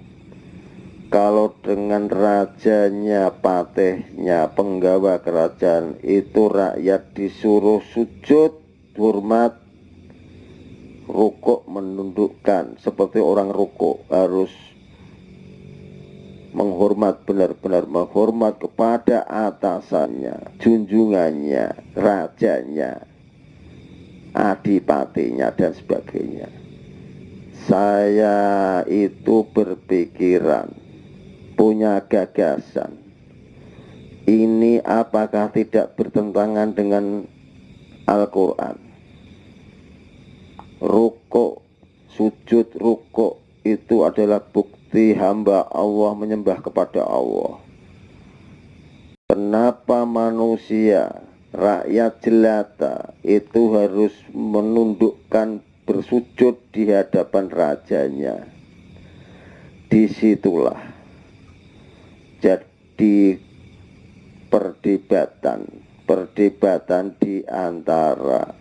Speaker 1: kalau dengan rajanya, patihnya, penggawa kerajaan itu rakyat disuruh sujud, hormat, rukuk, menundukkan. Seperti orang rukuk harus menghormat, benar-benar menghormat kepada atasannya, junjungannya, rajanya, adipatinya, dan sebagainya. Saya itu berpikiran, punya gagasan, ini apakah tidak bertentangan dengan Al-Quran? Rukuk, sujud, rukuk itu adalah bukti hamba Allah menyembah kepada Allah. Kenapa manusia, rakyat jelata itu harus menundukkan, bersujud di hadapan rajanya? Disitulah jadi perdebatan di antara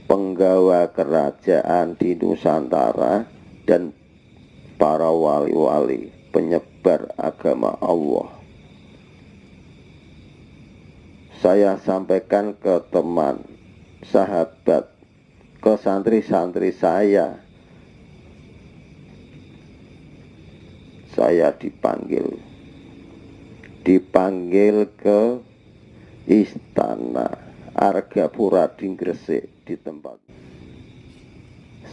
Speaker 1: penggawa kerajaan di Nusantara dan para wali-wali penyebar agama Allah. Saya sampaikan ke teman, sahabat, ke santri-santri saya dipanggil ke istana Argapura di Gresik, di tempat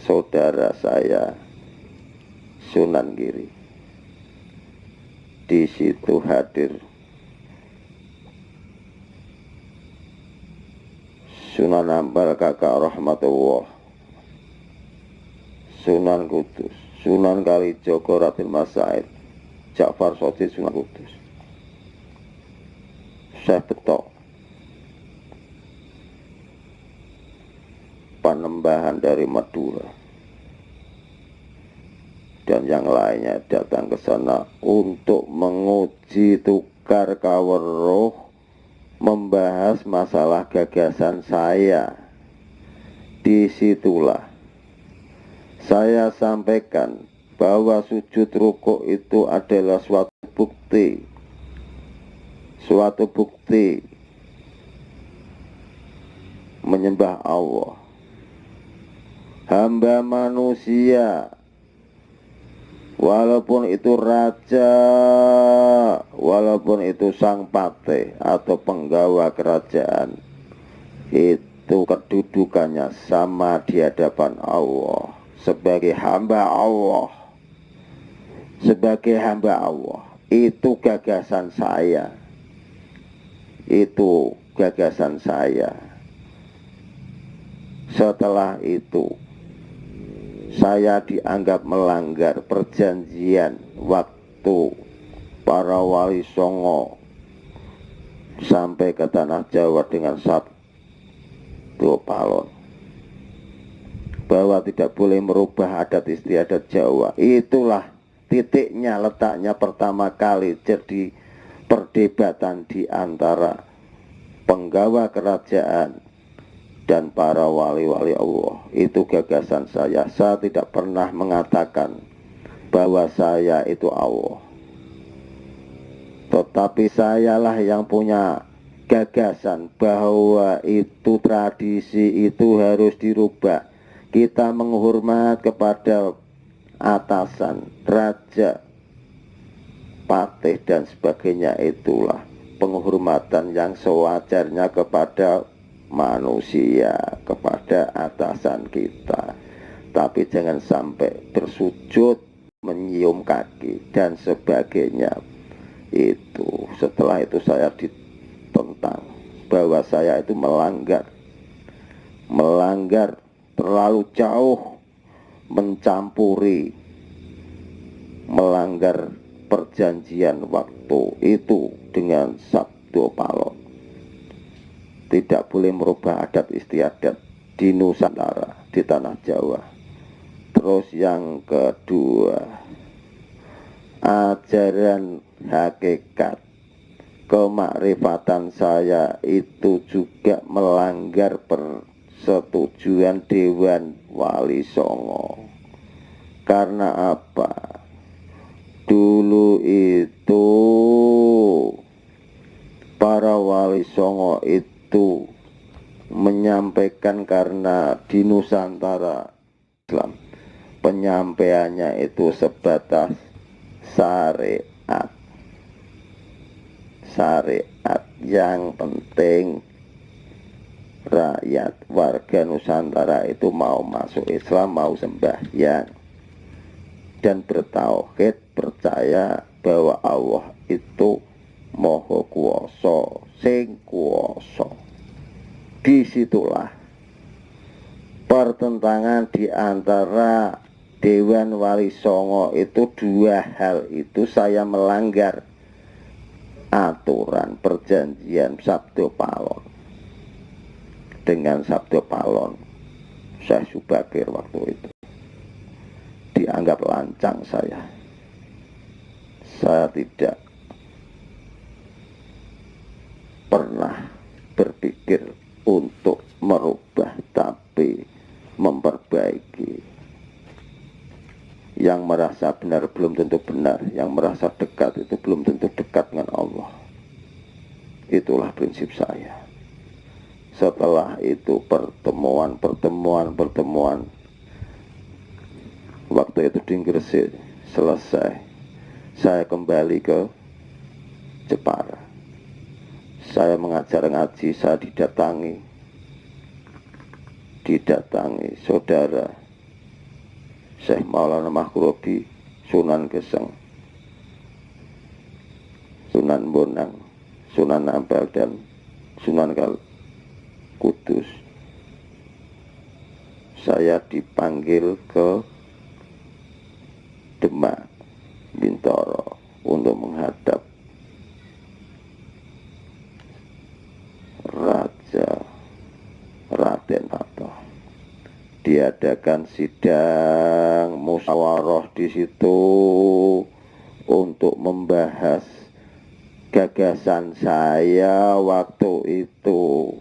Speaker 1: saudara saya Sunan Giri. Di situ hadir Sunan Ampel Kakak Rahmatullah, Sunan Kudus, Sunan Kalijogo Raden Mas Said, Ja'far Shotid Sunan Kudus, Syekh Betok, Panembahan dari Madura, dan yang lainnya datang ke sana untuk menguji tukar kaweruh, membahas masalah gagasan saya. Disitulah saya sampaikan bahwa sujud rukuk itu adalah suatu bukti menyembah Allah. Hamba manusia, walaupun itu raja, walaupun itu sang patih atau penggawa kerajaan, itu kedudukannya sama di hadapan Allah sebagai hamba Allah. Sebagai hamba Allah, itu gagasan saya. Itu gagasan saya. Setelah itu saya dianggap melanggar perjanjian waktu para wali songo sampai ke tanah Jawa dengan Sabdo Palon, bahwa tidak boleh merubah adat istiadat Jawa. Itulah titiknya, letaknya pertama kali jadi perdebatan di antara penggawa kerajaan dan para wali-wali Allah. Itu gagasan saya. Saya tidak pernah mengatakan bahwa saya itu Allah, tetapi sayalah yang punya gagasan bahwa itu tradisi itu harus dirubah. Kita menghormat kepada atasan, raja, patih dan sebagainya, itulah penghormatan yang sewajarnya kepada manusia, kepada atasan kita. Tapi jangan sampai bersujud, menyium kaki dan sebagainya. Itu setelah itu saya ditentang bahwa saya itu melanggar terlalu jauh, mencampuri, melanggar perjanjian waktu itu dengan Sabdo Palon. Tidak boleh merubah adat istiadat di Nusantara, di tanah Jawa. Terus yang kedua, ajaran hakikat kemakrifatan saya itu juga melanggar persetujuan Dewan Wali Songo. Karena apa? Dulu itu para wali songo itu menyampaikan, karena di Nusantara Islam penyampaiannya itu sebatas syariat. Yang penting rakyat warga Nusantara itu mau masuk Islam, mau sembahyang dan bertauhid, percaya bahwa Allah itu Maha Kuwasa, sing kuwasa. Disitulah pertentangan di antara Dewan Wali Songo itu. Dua hal itu saya melanggar aturan perjanjian Sabdo Palon. Dengan Sabdo Palon, Syekh Subakir waktu itu dianggap lancang saya. Saya tidak pernah berpikir untuk merubah, tapi memperbaiki. Yang merasa benar belum tentu benar, yang merasa dekat itu belum tentu dekat dengan Allah. Itulah prinsip saya. Setelah itu pertemuan, waktu itu di Gresik selesai, saya kembali ke Jepara. Saya mengajar ngaji, saya didatangi saudara Syekh Maulana Mahkurobi, Sunan Geseng, Sunan Bonang, Sunan Ampel dan Sunan Kudus. Saya dipanggil ke Demak, Bintoro untuk menghadap Raja Raden Tato. Diadakan sidang musyawarah di situ untuk membahas gagasan saya waktu itu.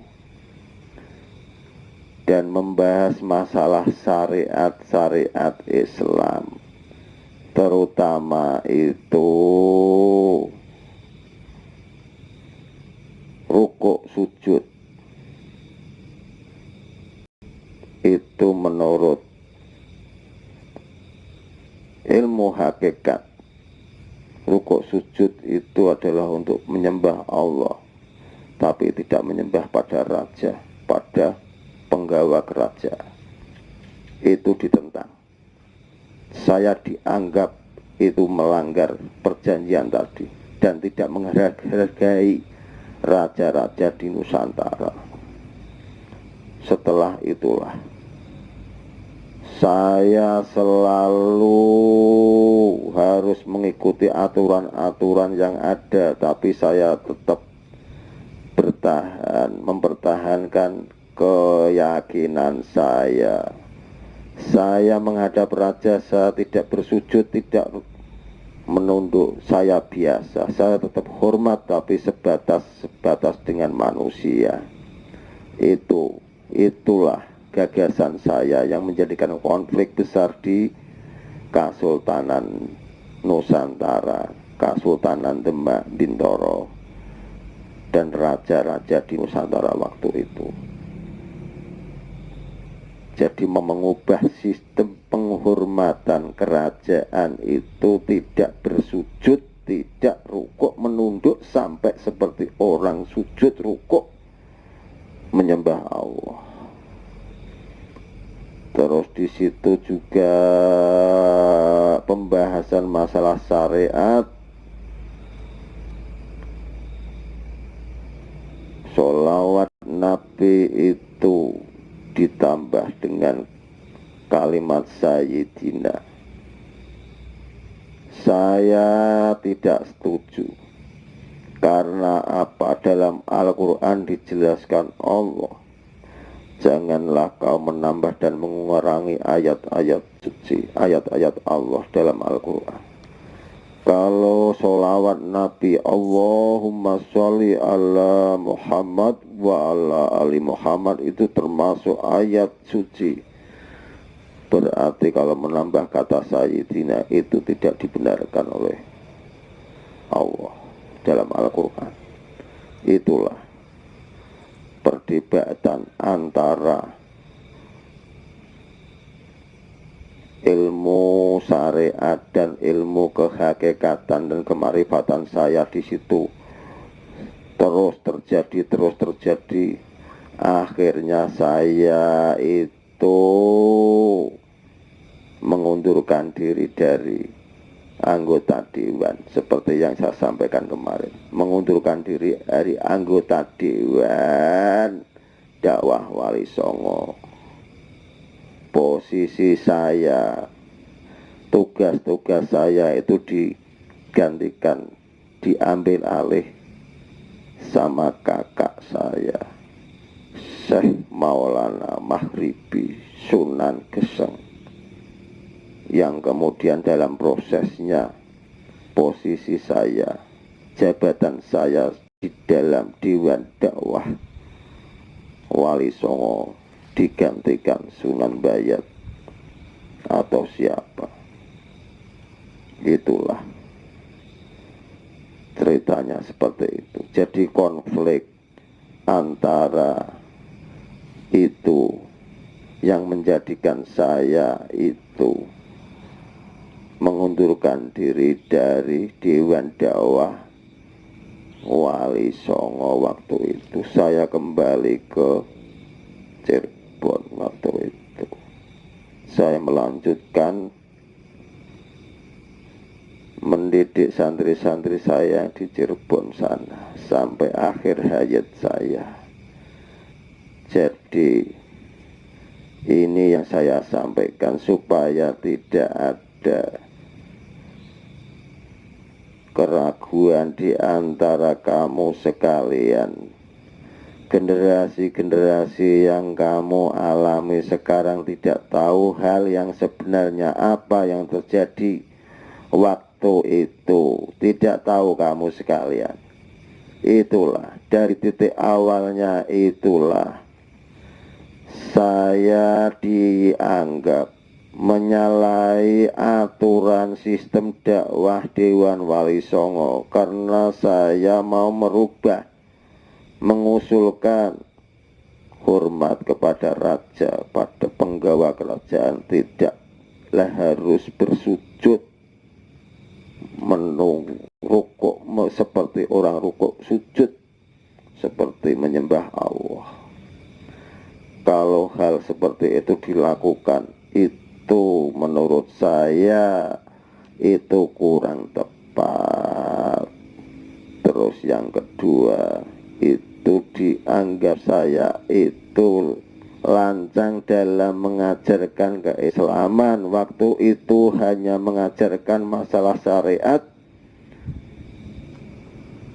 Speaker 1: dan membahas masalah syariat-syariat Islam, terutama itu rukuk sujud. Itu menurut ilmu hakikat, rukuk sujud itu adalah untuk menyembah Allah, tapi tidak menyembah pada raja, pada penggawa kerajaan. Itu ditentang. Saya dianggap itu melanggar perjanjian tadi dan tidak menghargai raja-raja di Nusantara. Setelah itulah saya selalu harus mengikuti aturan-aturan yang ada, tapi saya tetap mempertahankan keyakinan saya. Saya menghadap raja, saya tidak bersujud, tidak menunduk, saya biasa. Saya tetap hormat, tapi sebatas dengan manusia. Itulah gagasan saya yang menjadikan konflik besar di Kasultanan Nusantara, Kasultanan Demak, Bintoro, dan raja-raja di Nusantara waktu itu. Jadi mengubah sistem penghormatan kerajaan itu, tidak bersujud, tidak rukuk, menunduk sampai seperti orang sujud rukuk menyembah Allah. Terus di situ juga pembahasan masalah syariat, sholawat Nabi itu ditambah dengan kalimat Sayyidina. Saya tidak setuju. Karena apa? Dalam Al-Quran dijelaskan Allah, janganlah kau menambah dan mengurangi ayat-ayat suci, ayat-ayat Allah dalam Al-Quran. Kalau sholawat Nabi, Allahumma sholli ala Muhammad wa ala ali Muhammad, itu termasuk ayat suci. Berarti kalau menambah kata Sayyidina itu tidak dibenarkan oleh Allah dalam Al-Quran. Itulah perdebatan antara ilmu syariat dan ilmu kehakikatan dan kemarifatan saya di situ terus terjadi. Akhirnya saya itu mengundurkan diri dari anggota dewan, seperti yang saya sampaikan kemarin, mengundurkan diri dari anggota dewan dakwah Wali Songo. Posisi saya, tugas-tugas saya itu digantikan, diambil alih sama kakak saya, Syekh Maulana Maghribi Sunan Geseng, yang kemudian dalam prosesnya posisi saya, jabatan saya di dalam Dewan Dakwah Wali Songo digantikan Sunan Bayat atau siapa. Itulah ceritanya seperti itu. Jadi konflik antara itu yang menjadikan saya itu mengundurkan diri dari Dewan Dakwah Wali Songo waktu itu. Saya kembali ke Cirebon waktu itu. Saya melanjutkan mendidik santri-santri saya di Cirebon sana sampai akhir hayat saya. Jadi ini yang saya sampaikan supaya tidak ada keraguan di antara kamu sekalian. Generasi-generasi yang kamu alami sekarang tidak tahu hal yang sebenarnya apa yang terjadi waktu itu. Tidak tahu kamu sekalian. Itulah dari titik awalnya, itulah saya dianggap menyalahi aturan sistem dakwah Dewan Wali Songo karena saya mau merubah, mengusulkan hormat kepada raja, pada penggawa kerajaan, tidaklah harus bersujud rukuk seperti orang rukuk, sujud seperti menyembah Allah. Kalau hal seperti itu dilakukan, itu menurut saya itu kurang tepat. Terus yang kedua, itu dianggap saya itu lancang dalam mengajarkan keislaman. Waktu itu hanya mengajarkan masalah syariat,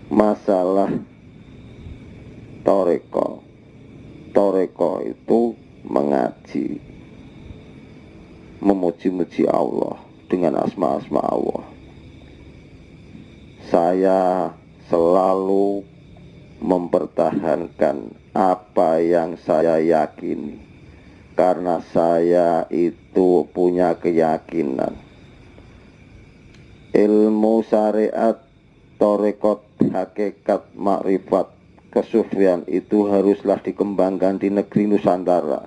Speaker 1: masalah toreko. Toreko itu mengaji, memuji-muji Allah dengan asma-asma Allah. Saya selalu mempertahankan apa yang saya yakini, karena saya itu punya keyakinan ilmu syariat, torekot, hakikat, makrifat, kesufian itu haruslah dikembangkan di negeri Nusantara.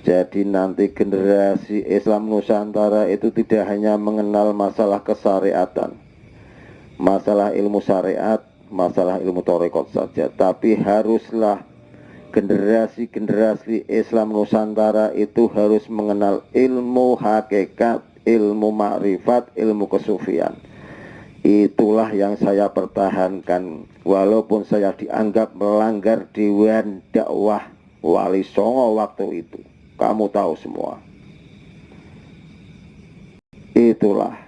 Speaker 1: Jadi nanti generasi Islam Nusantara itu tidak hanya mengenal masalah kesyariatan, masalah ilmu syariat, masalah ilmu torekot saja, tapi haruslah generasi-generasi Islam Nusantara itu harus mengenal ilmu hakikat, ilmu makrifat, ilmu kesufian. Itulah yang saya pertahankan, walaupun saya dianggap melanggar Dewan Dakwah Wali Songo waktu itu. Kamu tahu semua. Itulah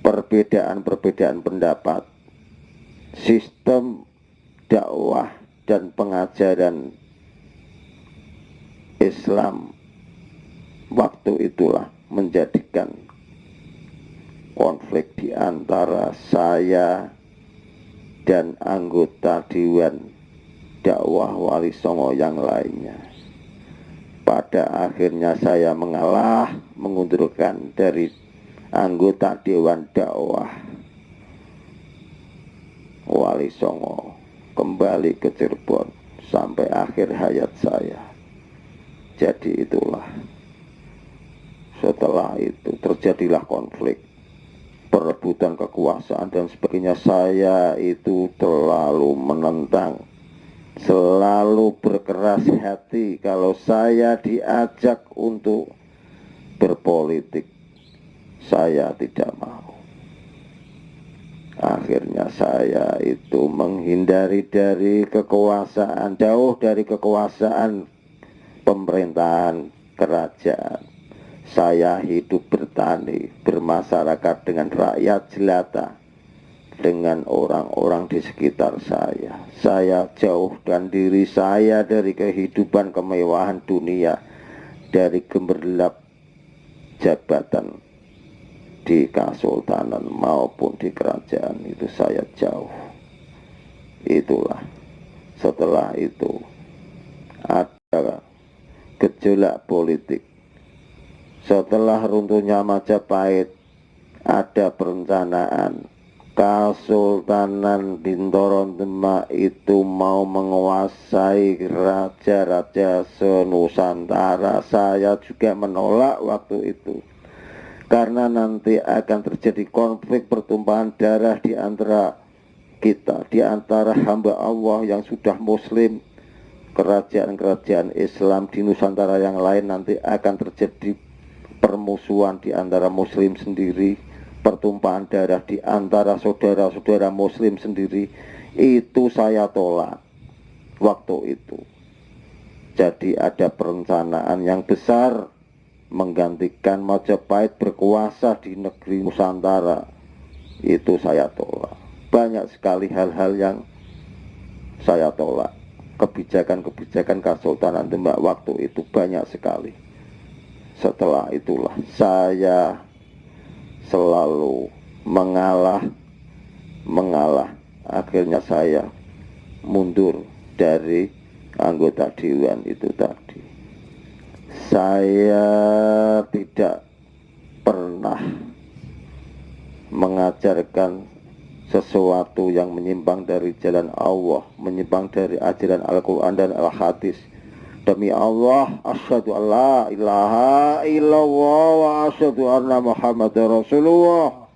Speaker 1: perbedaan-perbedaan pendapat, sistem dakwah dan pengajaran Islam waktu itulah menjadikan konflik di antara saya dan anggota Dewan Dakwah Wali Songo yang lainnya. Pada akhirnya saya mengalah, mengundurkan dari anggota Dewan Dakwah Wali Songo, kembali ke Cirebon sampai akhir hayat saya. Jadi itulah, setelah itu terjadilah konflik, perebutan kekuasaan dan sebagainya. Saya itu terlalu menentang, selalu berkeras hati kalau saya diajak untuk berpolitik. Saya tidak mau. Akhirnya saya itu menghindari dari kekuasaan, jauh dari kekuasaan pemerintahan kerajaan. Saya hidup bertani, bermasyarakat dengan rakyat jelata, dengan orang-orang di sekitar saya. Saya jauhkan diri saya dari kehidupan kemewahan dunia, dari gemerlap jabatan di kesultanan maupun di kerajaan, itu saya jauh. Itulah, setelah itu ada gejolak politik. Setelah runtuhnya Majapahit, ada perencanaan Kesultanan Bintoron Demak itu mau menguasai raja-raja se-Nusantara. Saya juga menolak waktu itu, karena nanti akan terjadi konflik pertumpahan darah di antara kita, di antara hamba Allah yang sudah muslim. Kerajaan-kerajaan Islam di Nusantara yang lain nanti akan terjadi permusuhan di antara muslim sendiri, pertumpahan darah di antara saudara-saudara muslim sendiri. Itu saya tolak waktu itu. Jadi ada perencanaan yang besar menggantikan Majapahit berkuasa di negeri Nusantara. Itu saya tolak. Banyak sekali hal-hal yang saya tolak. Kebijakan-kebijakan Kesultanan Demak waktu itu banyak sekali. Setelah itulah saya selalu mengalah. Akhirnya saya mundur dari anggota dewan itu tadi. Saya tidak pernah mengajarkan sesuatu yang menyimpang dari jalan Allah, menyimpang dari ajaran Al-Quran dan Al-Hadis. Demi Allah, asyhadu an la ilaha illallah wa asyhadu anna Muhammadar Rasulullah.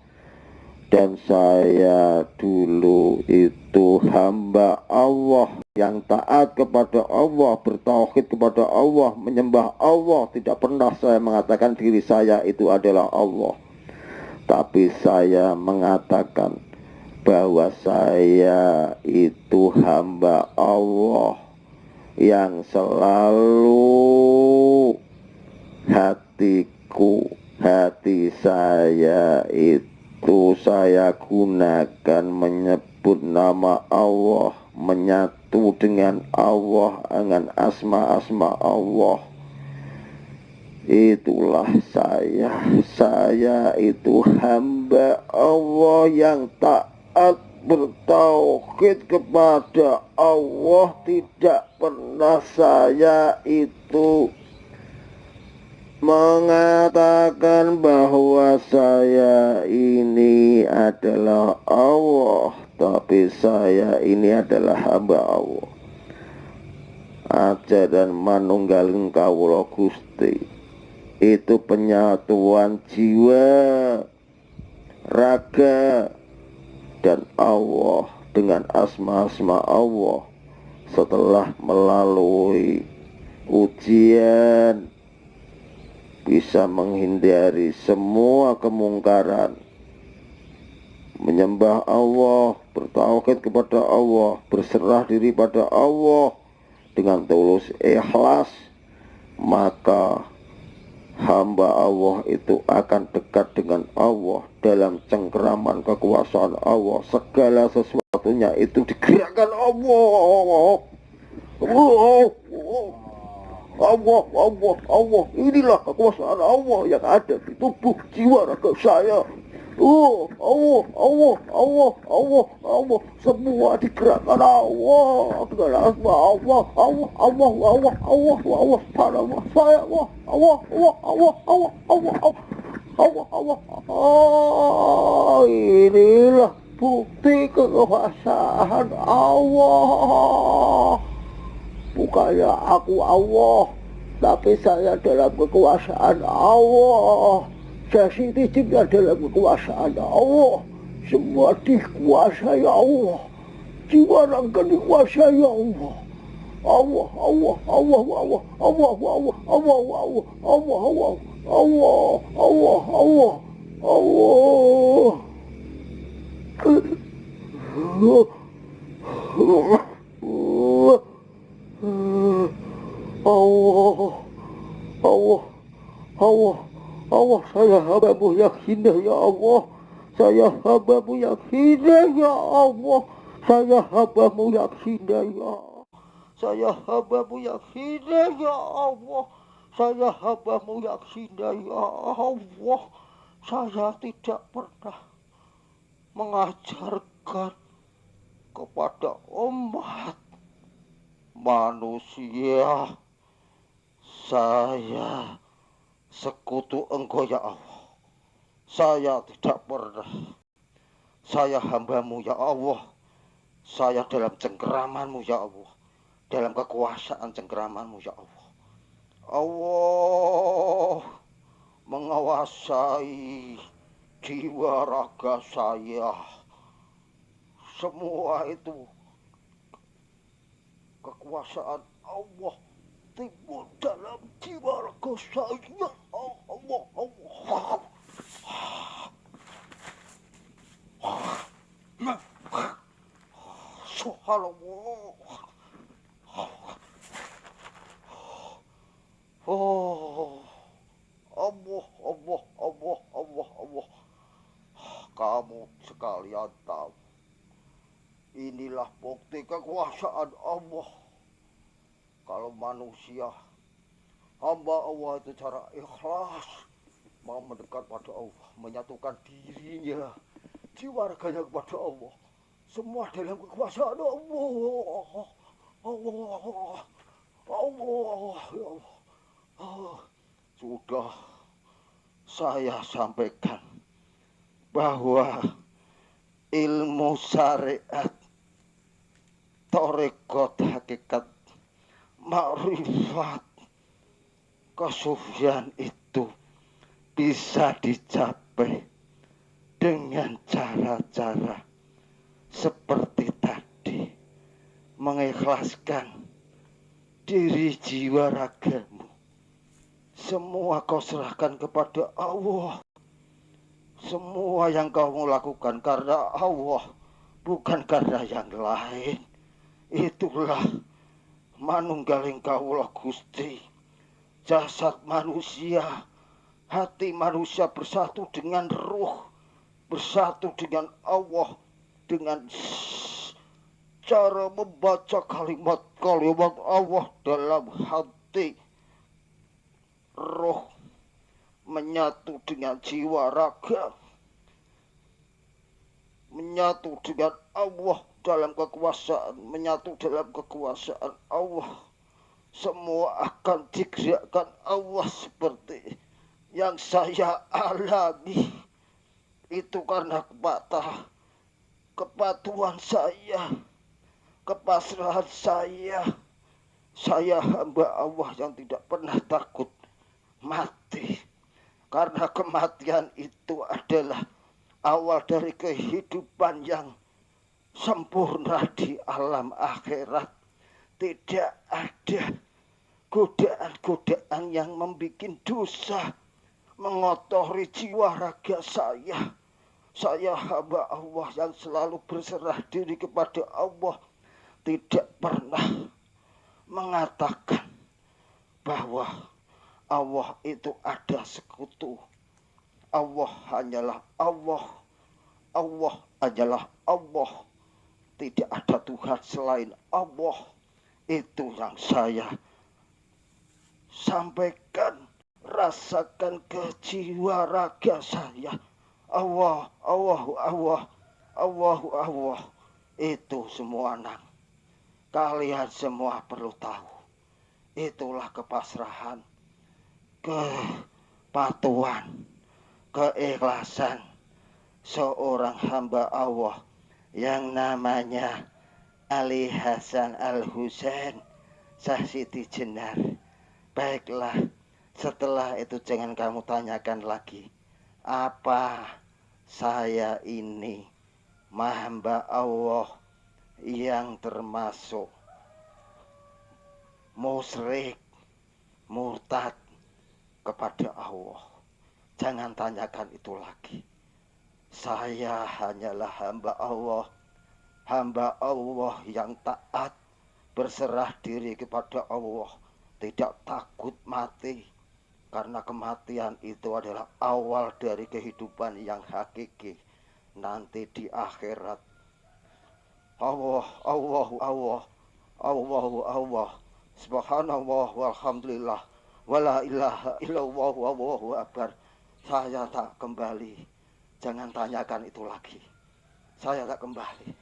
Speaker 1: Dan saya dulu itu hamba Allah yang taat kepada Allah, bertauhid kepada Allah, menyembah Allah. Tidak pernah saya mengatakan diri saya itu adalah Allah, tapi saya mengatakan bahwa saya itu hamba Allah yang selalu hati saya itu saya gunakan menyebut nama Allah, menyatu dengan Allah, dengan asma-asma Allah. Itulah saya itu hamba Allah yang taat, bertauhid kepada Allah. Tidak pernah saya itu mengatakan bahwa saya ini adalah Allah, tapi saya ini adalah hamba Allah. Ajaran manunggaling kawula Gusti itu penyatuan jiwa, raga, dan Allah dengan asma-asma Allah. Setelah melalui ujian, bisa menghindari semua kemungkaran, menyembah Allah, bertauhid kepada Allah, berserah diri pada Allah dengan tulus ikhlas, maka hamba Allah itu akan dekat dengan Allah dalam cengkeraman kekuasaan Allah. Segala sesuatunya itu digerakkan Allah. Allah. Inilah kekuasaan Allah yang ada di tubuh jiwa raga saya. Allah. Semua digerakkan Allah dengan asma Allah. Inilah bukti kekuasaan Allah. Bukannya aku Allah, tapi saya dalam kekuasaan Allah. Saya juga dalam kekuasaan Allah. Semua dikuasai Allah. Jiwa raga dikuasai Allah. Allah. Allah, saya hambamu yang hina ya Allah. Saya hambamu yang hina ya Allah. Saya hambamu yang hina ya Allah. Saya hambamu yang hina ya Allah. Saya hambamu yang hina ya Allah. Saya tidak pernah mengajarkan kepada umat manusia saya sekutu Engkau ya Allah. Saya tidak pernah. Saya hambamu ya Allah. Saya dalam cengkeramanmu ya Allah. Dalam kekuasaan cengkeramanmu ya Allah. Allah menguasai jiwa raga saya. Semua itu kekuasaan Allah timbul dalam jiwa raga saya. Allah. Subhanallah. Allah. Kamu sekalian tahu, inilah bukti kekuasaan Allah. Kalau manusia, hamba Allah itu cara ikhlas, mau mendekat pada Allah, menyatukan dirinya, jiwa raganya kepada Allah. Semua dalam kekuasaan Allah. Allah. Allah. Ya Allah. Oh, sudah saya sampaikan bahwa ilmu syariat, tarekat, hakikat, makrifat, kesufian itu bisa dicapai dengan cara-cara seperti tadi. Mengikhlaskan diri, jiwa, ragamu. Semua kau serahkan kepada Allah. Semua yang kau lakukan karena Allah, bukan karena yang lain. Itulah manunggaling kaulah Gusti. Jasad manusia, hati manusia bersatu dengan ruh, bersatu dengan Allah, dengan cara membaca kalimat-kalimat Allah dalam hati, roh menyatu dengan jiwa raga, menyatu dengan Allah dalam kekuasaan, menyatu dalam kekuasaan Allah. Semua akan digerakkan Allah seperti yang saya alami. Itu karena kepatuhan saya, kepasrahan saya. Saya hamba Allah yang tidak pernah takut mati. Karena kematian itu adalah awal dari kehidupan yang sempurna di alam akhirat. Tidak ada godaan-godaan yang membuat dosa, mengotori jiwa raga saya. Saya hamba Allah yang selalu berserah diri kepada Allah. Tidak pernah mengatakan bahwa Allah itu ada sekutu. Allah hanyalah Allah. Allah hanyalah Allah. Tidak ada Tuhan selain Allah. Itu yang saya sampaikan, rasakan ke jiwa raga saya. Allah, Allah, Allah, Allah, Allah. Itu semua anak. Kalian semua perlu tahu. Itulah kepasrahan, kepatuhan, keikhlasan seorang hamba Allah yang namanya Ali Hasan Al-Husain Syah Siti Jenar. Baiklah, setelah itu jangan kamu tanyakan lagi. Apa saya ini hamba Allah yang termasuk musyrik, murtad kepada Allah. Jangan tanyakan itu lagi. Saya hanyalah hamba Allah yang taat, berserah diri kepada Allah, tidak takut mati. Karena kematian itu adalah awal dari kehidupan yang hakiki nanti di akhirat. Allah, Allah, Allah, Allah, Allah, subhanallah walhamdulillah, wala ilaha illallah, wallahu akbar. Saya tak kembali. Jangan tanyakan itu lagi. Saya tak kembali.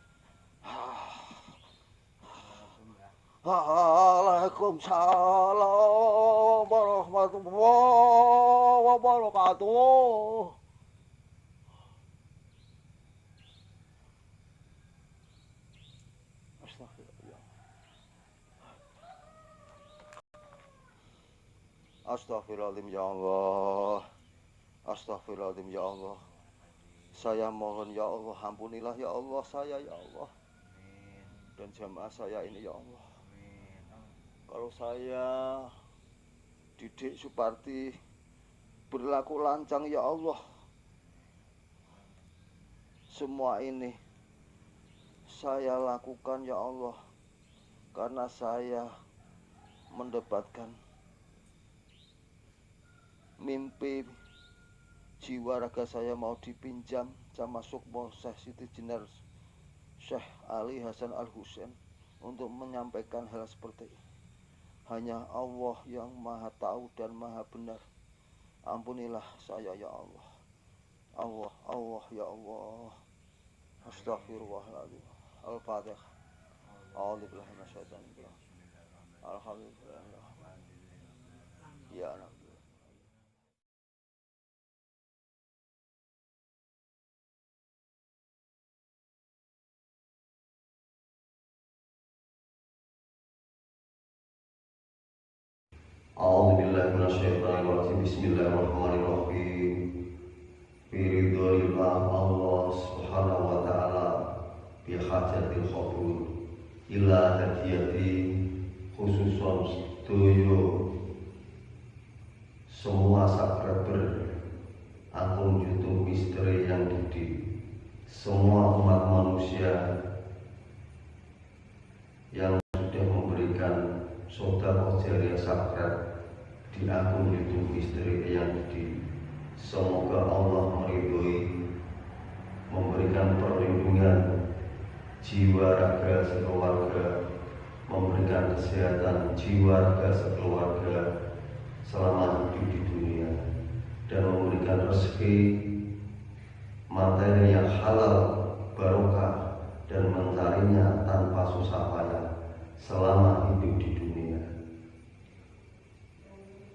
Speaker 1: Waalaikumsalam warahmatullahi wabarakatuh. Astagfirullahaladzim ya Allah. Astagfirullahaladzim ya Allah. Saya mohon ya Allah, ampunilah ya Allah saya ya Allah. Dan jamaah saya ini ya Allah. Kalau saya Didik Suparti berlaku lancang ya Allah, semua ini saya lakukan ya Allah karena saya mendapatkan mimpi jiwa raga saya mau dipinjam sama Sukmo Syah Siti Jenar Syekh Ali Hasan Al-Husain untuk menyampaikan hal seperti ini. Hanya Allah yang maha tahu dan maha benar. Ampunilah saya ya Allah. Allah, Allah ya Allah. Astagfirullahaladzim. Al-Fatihah. A'udzu billahi minasyaitonir rajim. Alhamdulillah. Ya Rabbi.
Speaker 2: A'udzu billahi minasyaitonir rajim. Bismillahirrahmanirrahim. Biridhoillah Allah Subhanahu wa taala bi hajatil qabul ila hadiyati khususon sedoyo semua subscriber akun YouTube Misteri yang Didi, semua umat manusia yang sudah memberikan sedekah jariah subscribe di akun YouTube Misteri yang Didi. Semoga Allah meridhoi, memberikan perlindungan jiwa raga sekeluarga, memberikan kesehatan jiwa raga sekeluarga selama hidup di dunia, dan memberikan rezeki materi yang halal barokah dan mencarinya tanpa susah payah selama hidup di dunia.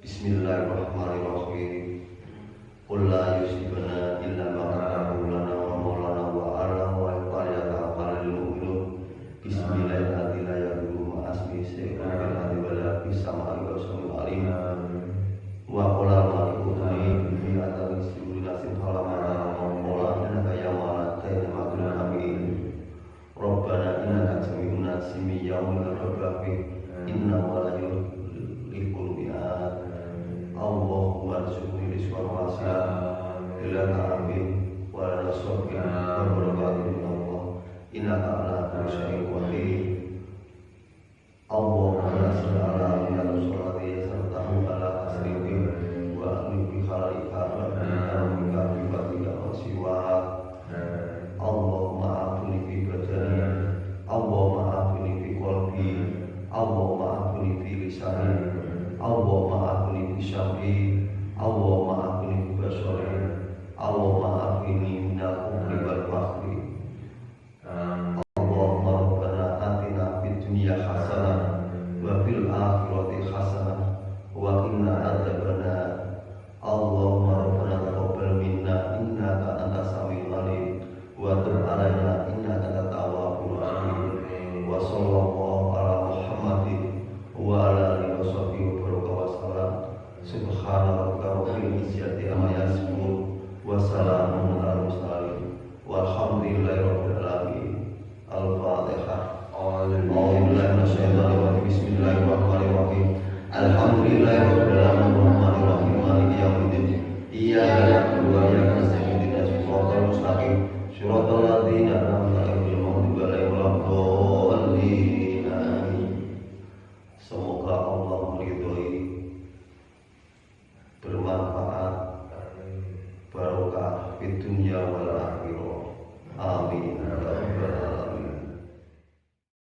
Speaker 2: Bismillahirrahmanirrahim. Qul la yusibana illa ma qadara lana wa maulana wa ala wa falyatawakkalul mu'minun. Bismillahirrahmanirrahim. La yadurru ma asmi syai'un fil ardi wa la fis samai wa samiul alim. Wa qala maliku bi atani sirri nasin falamana wa maulana ya ma ta'ala ma'dun amin. Rabbana innaka jami'un nasimi yaumin rabbi inna wa la yuliqul mi'ad. Allahumma arzuqni rizqan wasi'an ila amin wa la nasabbi wa barakatuh Allah innaka ala kulli syai'in qadir. Allahumma salli ala Muhammad sallallahu sertahu ala asrihi wa ahli bi khalaiqa wa bika bi fatika wa siwa. Allahumma afini fi badani, Allahumma afini fi qalbi, Allahumma afini fi lisani, Allahumma afini fi syam'i, Allahumma afini fi basari, Allahumma afini minal kufri wal fakhri. Allahumma rabbana atina fid dunya hasanah wa fil akhirati hasanah wa qina adzabannar. Allahumma rabbana taqabbal minna innaka antas samiul alim wa tub alaina innaka antat tawwabur rahim. Wa sallallahu ala Muhammadin wa ala alihi wa sahbihi wa baraka wa salam. Subhana rabbika rabbil izzati amma yasifun wa salamun alal mursalin walhamdulillahi rabbil alamin. Al-Fatihah. A'udzubillahi minasyaitonir rajim. Bismillahirrahmanirrahim. Alhamdulillahi rabbil alamin arrahmanir rahim maliki yaumiddin. Iyyaka na'budu wa iyyaka nasta'in ihdinas siratal mustaqim siratal ladzina an'amta 'alaihim ghairil maghdubi 'alaihim waladdallin. Amin. Semoga Allah meridhoi, bermanfaat, barokah di dunia wal akhirah. Amin.